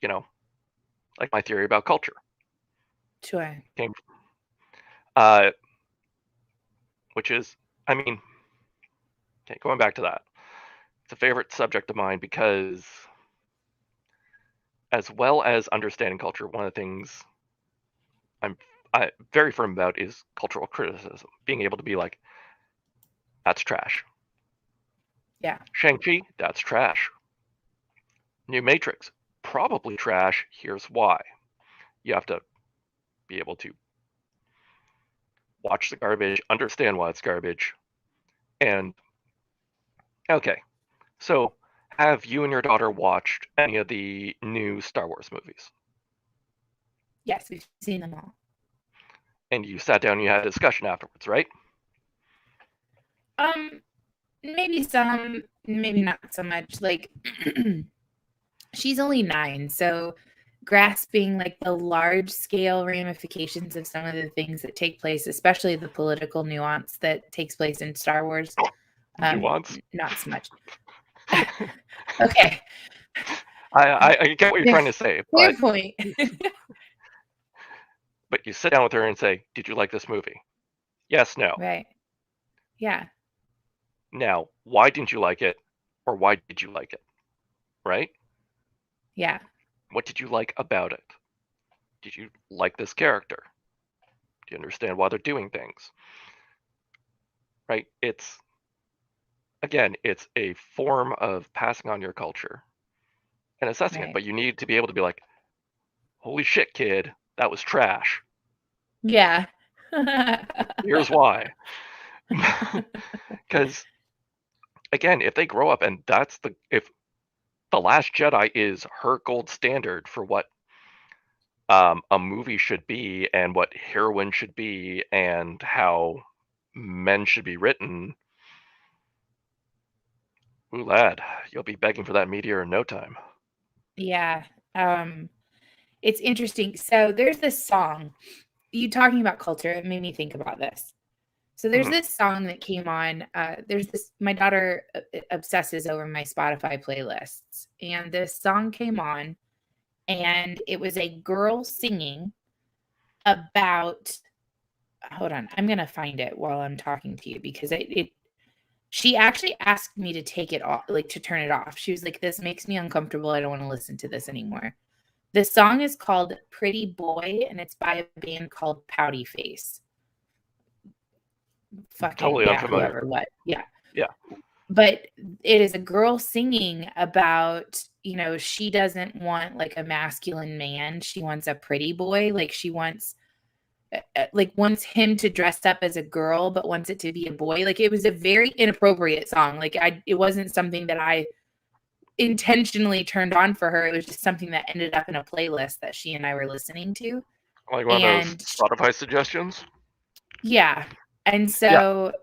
like my theory about culture. Sure. Which is, I mean, okay, going back to that, it's a favorite subject of mine, because as well as understanding culture, one of the things I'm very firm about is cultural criticism. Being able to be like, that's trash. Yeah. Shang-Chi, that's trash. New Matrix, probably trash. Here's why. You have to be able to watch the garbage, understand why it's garbage. And, okay, so have you and your daughter watched any of the new Star Wars movies? Yes, we've seen them all. And you sat down and you had a discussion afterwards, right? Maybe some, maybe not so much. Like, she's only 9, so grasping like the large scale ramifications of some of the things that take place, especially the political nuance that takes place in Star Wars. Nuance? Not so much. Okay. I get what you're trying to say. Fair point. But you sit down with her and say, did you like this movie? Yes, no. Right. Yeah. Now, why didn't you like it? Or why did you like it? Right? Yeah. What did you like about it? Did you like this character? Do you understand why they're doing things? Right? It's, again, it's a form of passing on your culture and assessing it, but you need to be able to be like, holy shit, kid, that was trash. Yeah. Here's why. Because, again, if they grow up and if The Last Jedi is her gold standard for what a movie should be and what heroine should be and how men should be written, ooh, lad, you'll be begging for that meteor in no time. Yeah. It's interesting. So there's this song, you talking about culture, it made me think about this. So there's this song that came on. My daughter obsesses over my Spotify playlists. And this song came on, and it was a girl singing about, hold on, I'm going to find it while I'm talking to you, because she actually asked me to take it off, like to turn it off. She was like, this makes me uncomfortable. I don't want to listen to this anymore. The song is called Pretty Boy, and it's by a band called Pouty Face. Fucking totally unfamiliar. Whoever, what? Yeah. but it is a girl singing about, she doesn't want like a masculine man. She wants a pretty boy. Like she wants him to dress up as a girl, but wants it to be a boy. Like it was a very inappropriate song. Like it wasn't something that I intentionally turned on for her. It was just something that ended up in a playlist that she and I were listening to. Like one of those Spotify suggestions? Yeah. And so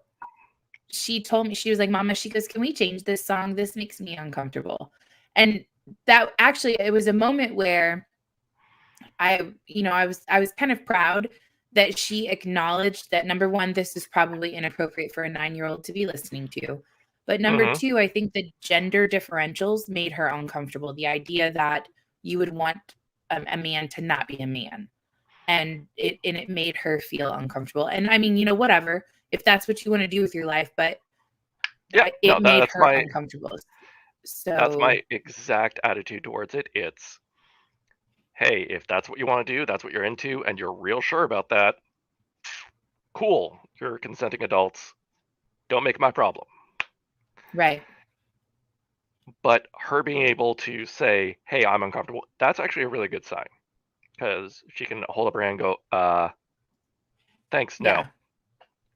she told me, she was like, Mama, she goes, can we change this song? This makes me uncomfortable. And that actually, it was a moment where I was kind of proud that she acknowledged that, number one, this is probably inappropriate for a 9-year-old to be listening to. But number two, I think the gender differentials made her uncomfortable. The idea that you would want a man to not be a man. And it made her feel uncomfortable. And I mean, whatever, if that's what you want to do with your life, but it made her uncomfortable. So that's my exact attitude towards it. It's, hey, if that's what you want to do, that's what you're into, and you're real sure about that, cool. You're consenting adults. Don't make my problem. Right. But her being able to say, hey, I'm uncomfortable, that's actually a really good sign. Because she can hold up her hand and go, thanks, no.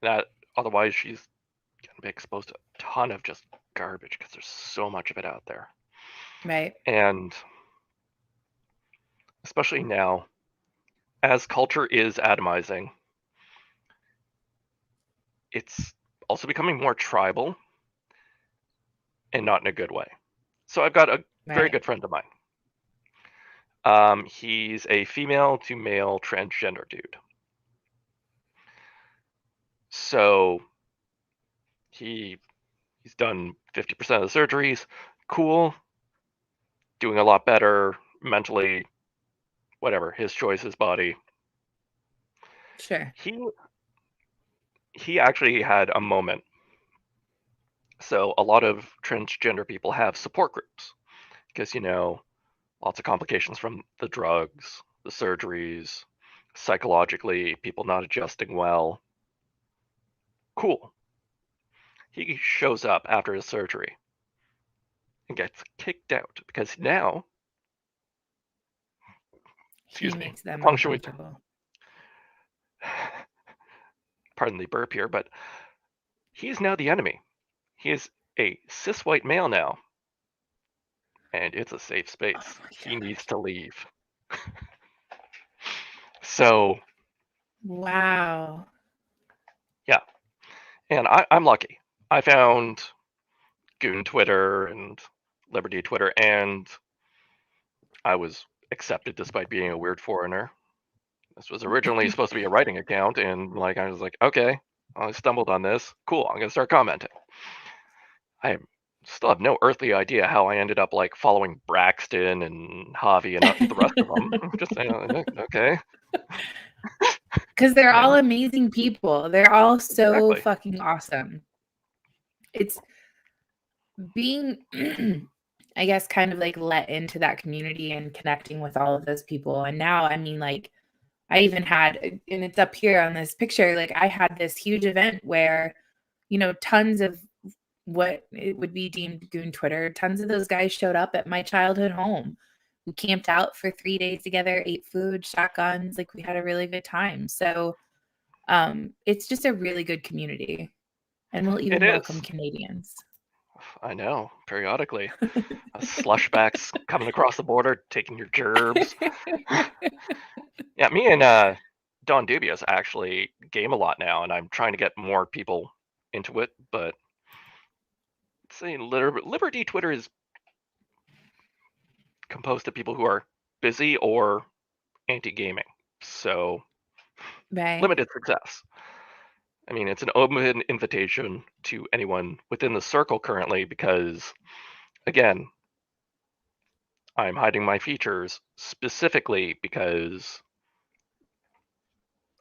That otherwise she's gonna be exposed to a ton of just garbage because there's so much of it out there. Right. And especially now, as culture is atomizing, it's also becoming more tribal and not in a good way. So I've got a very good friend of mine. He's a female to male transgender dude. So he's done 50% of the surgeries. Cool. Doing a lot better mentally, whatever, his choice, his body. Sure. He actually had a moment. So a lot of transgender people have support groups because, lots of complications from the drugs, the surgeries, psychologically, people not adjusting well. Cool. He shows up after his surgery and gets kicked out because now, he makes them punctuate. uncomfortable. Pardon the burp here, but he's now the enemy. He is a cis white male now, and it's a safe space. Oh, he needs to leave. So, wow. Yeah, and I'm lucky. I found Goon Twitter and Liberty Twitter, and I was accepted despite being a weird foreigner. This was originally supposed to be a writing account, and I was like, okay, I stumbled on this. Cool, I'm gonna start commenting. I still have no earthly idea how I ended up following Braxton and Javi and the rest of them. Just saying, okay. Because they're all amazing people. They're all so fucking awesome. It's being, I guess, kind of let into that community and connecting with all of those people. And now, I mean, I even had, and it's up here on this picture, I had this huge event where, tons of what it would be deemed Goon Twitter, tons of those guys showed up at my childhood home. We camped out for 3 days together, ate food, shotguns. We had a really good time. So it's just a really good community. And we'll even welcome Canadians. I know, periodically. Slushbacks coming across the border, taking your gerbs. Yeah, me and Don Dubious actually game a lot now, and I'm trying to get more people into it, but say Liberty Twitter is composed of people who are busy or anti-gaming, so limited success. I mean, it's an open invitation to anyone within the circle currently because, again, I'm hiding my features specifically because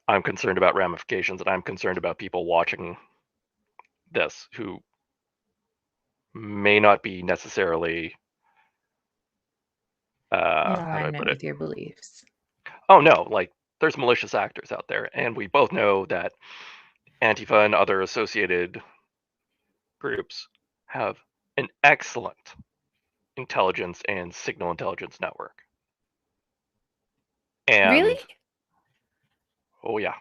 I'm concerned about ramifications and I'm concerned about people watching this who may not be necessarily how do I put it? With your beliefs. Oh no, there's malicious actors out there, and we both know that Antifa and other associated groups have an excellent intelligence and signal intelligence network. And Really? oh yeah.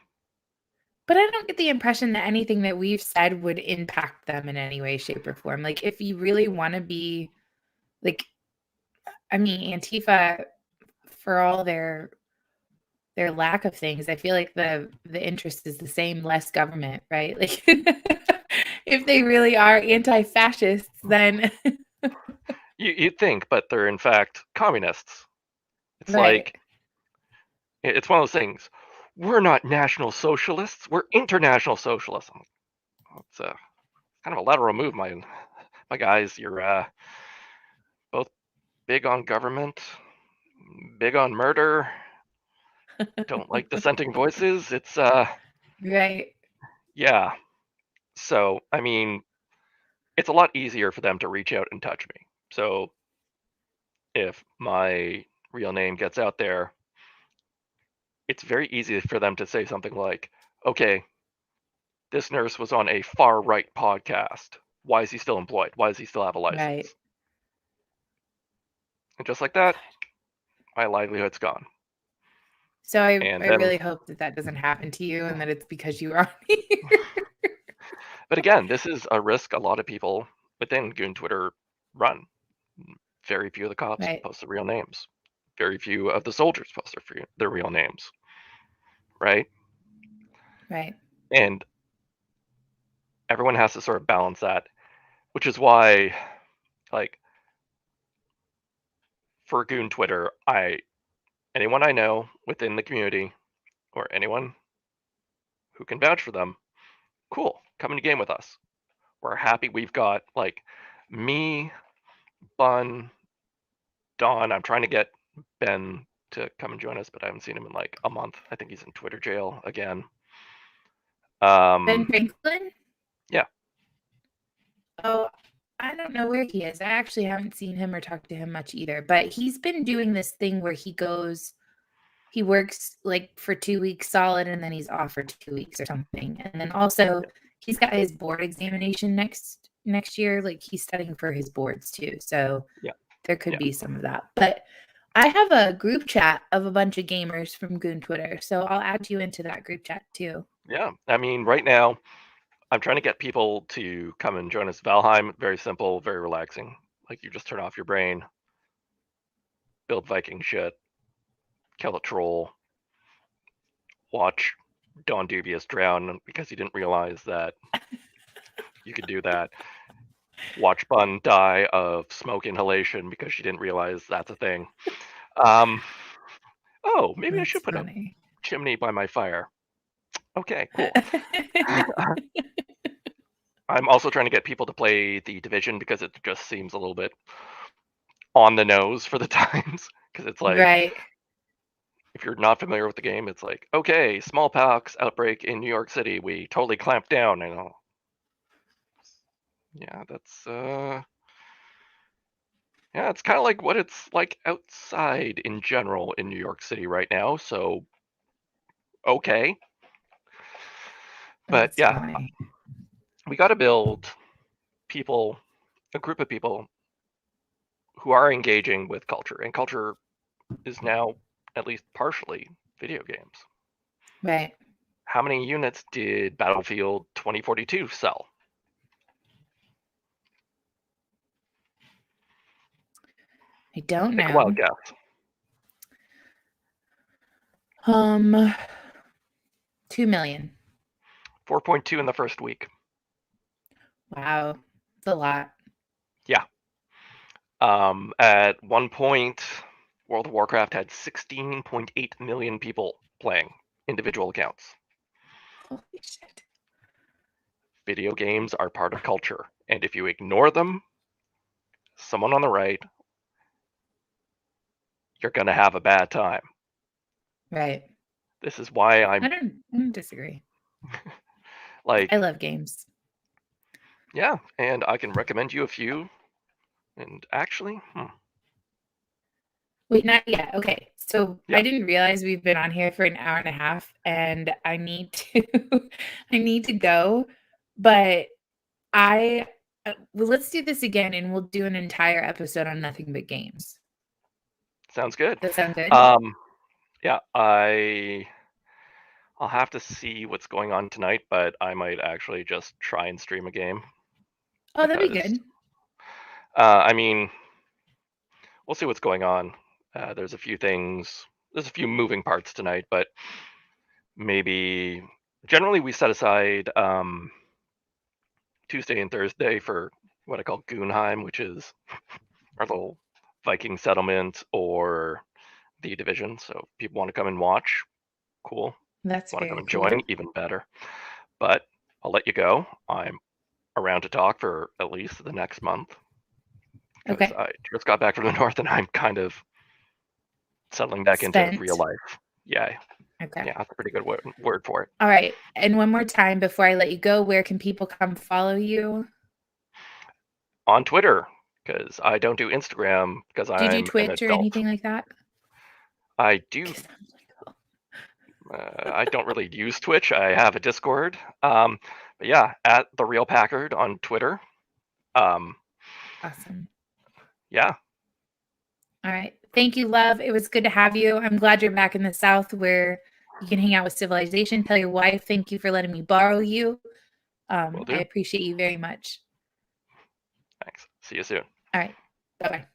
But I don't get the impression that anything that we've said would impact them in any way, shape, or form. Like, if you really want to be, like, I mean, Antifa, for all their lack of things, I feel like the interest is the same, less government, right? Like, if they really are anti-fascists, then You'd think, but they're in fact communists. It's right, like, it's one of those things. We're not national socialists. We're international socialists. It's kind of a lateral move, my guys. You're both big on government, big on murder. Don't like dissenting voices. It's right, yeah. So I mean, it's a lot easier for them to reach out and touch me. So if my real name gets out there, it's very easy for them to say something like, okay, this nurse was on a far right podcast. Why is he still employed? Why does he still have a right. license? And just like that, my livelihood's gone. So And I then, really hope that that doesn't happen to you and that it's because you are on here. but again, this is a risk a lot of people within Goon Twitter run. Very few of the cops Right, post their real names. Very few of the soldiers post their real names, right? right, And everyone has to sort of balance that, which is why, like, for Goon Twitter, anyone I know within the community or anyone who can vouch for them, cool, come in the game with us. We're happy we've got like me, Bun, Don. I'm trying to get Ben to come and join us, but I haven't seen him in like a month. I think he's in Twitter jail again. Ben Franklin. Yeah, Oh, I don't know where he is. I actually haven't seen him or talked to him much either, but he's been doing this thing where he works like for 2 weeks solid and then he's off for 2 weeks or something. And then also he's got his board examination next year. Like, he's studying for his boards too. So yeah, there could yeah, be some of that. But I have a group chat of a bunch of gamers from Goon Twitter. So I'll add you into that group chat too. yeah. I mean, right now, I'm trying to get people to come and join us. Valheim, very simple, very relaxing. Like, you just turn off your brain, build Viking shit, kill a troll, watch Don Dubious drown because he didn't realize that you could do that. Watch Bun die of smoke inhalation because she didn't realize that's a thing. Um, oh, maybe I That's should put a funny. chimney by my fire. Okay, cool. I'm also trying to get people to play The Division because it just seems a little bit on the nose for the times. Because it's like, Right. if you're not familiar with the game, it's like, okay, smallpox outbreak in New York City. We totally clamped down. And all. Yeah, yeah, it's kind of like what it's like outside in general in New York City right now. So, okay. But That's yeah, funny. we got to build people, a group of people who are engaging with culture. And culture is now at least partially video games. Right. How many units did Battlefield 2042 sell? I don't Take a wild know. guess. 2 million. 4.2 in the first week. Wow. It's a lot. Yeah. At one point, World of Warcraft had 16.8 million people playing individual accounts. Holy shit. Video games are part of culture, and if you ignore them, someone on the right, you're going to have a bad time. Right. This is why I don't disagree. like, I love games. yeah, and I can recommend you a few. And actually, Wait, not yet. Okay. So yeah, I didn't realize we've been on here for an hour and a half and I need to I need to go, but I Well, let's do this again, and we'll do an entire episode on nothing but games. Sounds good. That sound good? Yeah, I'll have to see what's going on tonight, but I might actually just try and stream a game. Oh, that'd be good. I mean, we'll see what's going on. There's a few moving parts tonight, but maybe generally we set aside Tuesday and Thursday for what I call Goonheim, which is our little Viking settlement or the division. So if people want to come and watch, cool. That's Want to come very and cool. join, even better. But I'll let you go. I'm around to talk for at least the next month. Because I just got back from the north and I'm kind of settling back into real life. Yeah. Okay. Yeah, that's a pretty good word for it. All right. And one more time before I let you go, where can people come follow you? On Twitter, because I don't do Instagram because I'm Do you do Twitch an or adult. anything like that? I do. I don't really use Twitch. I have a Discord. But yeah, at The Real Packard on Twitter. Awesome. Yeah. All right. Thank you, love. It was good to have you. I'm glad you're back in the South where you can hang out with civilization. Tell your wife thank you for letting me borrow you. I appreciate you very much. Thanks. See you soon. All right. Bye-bye.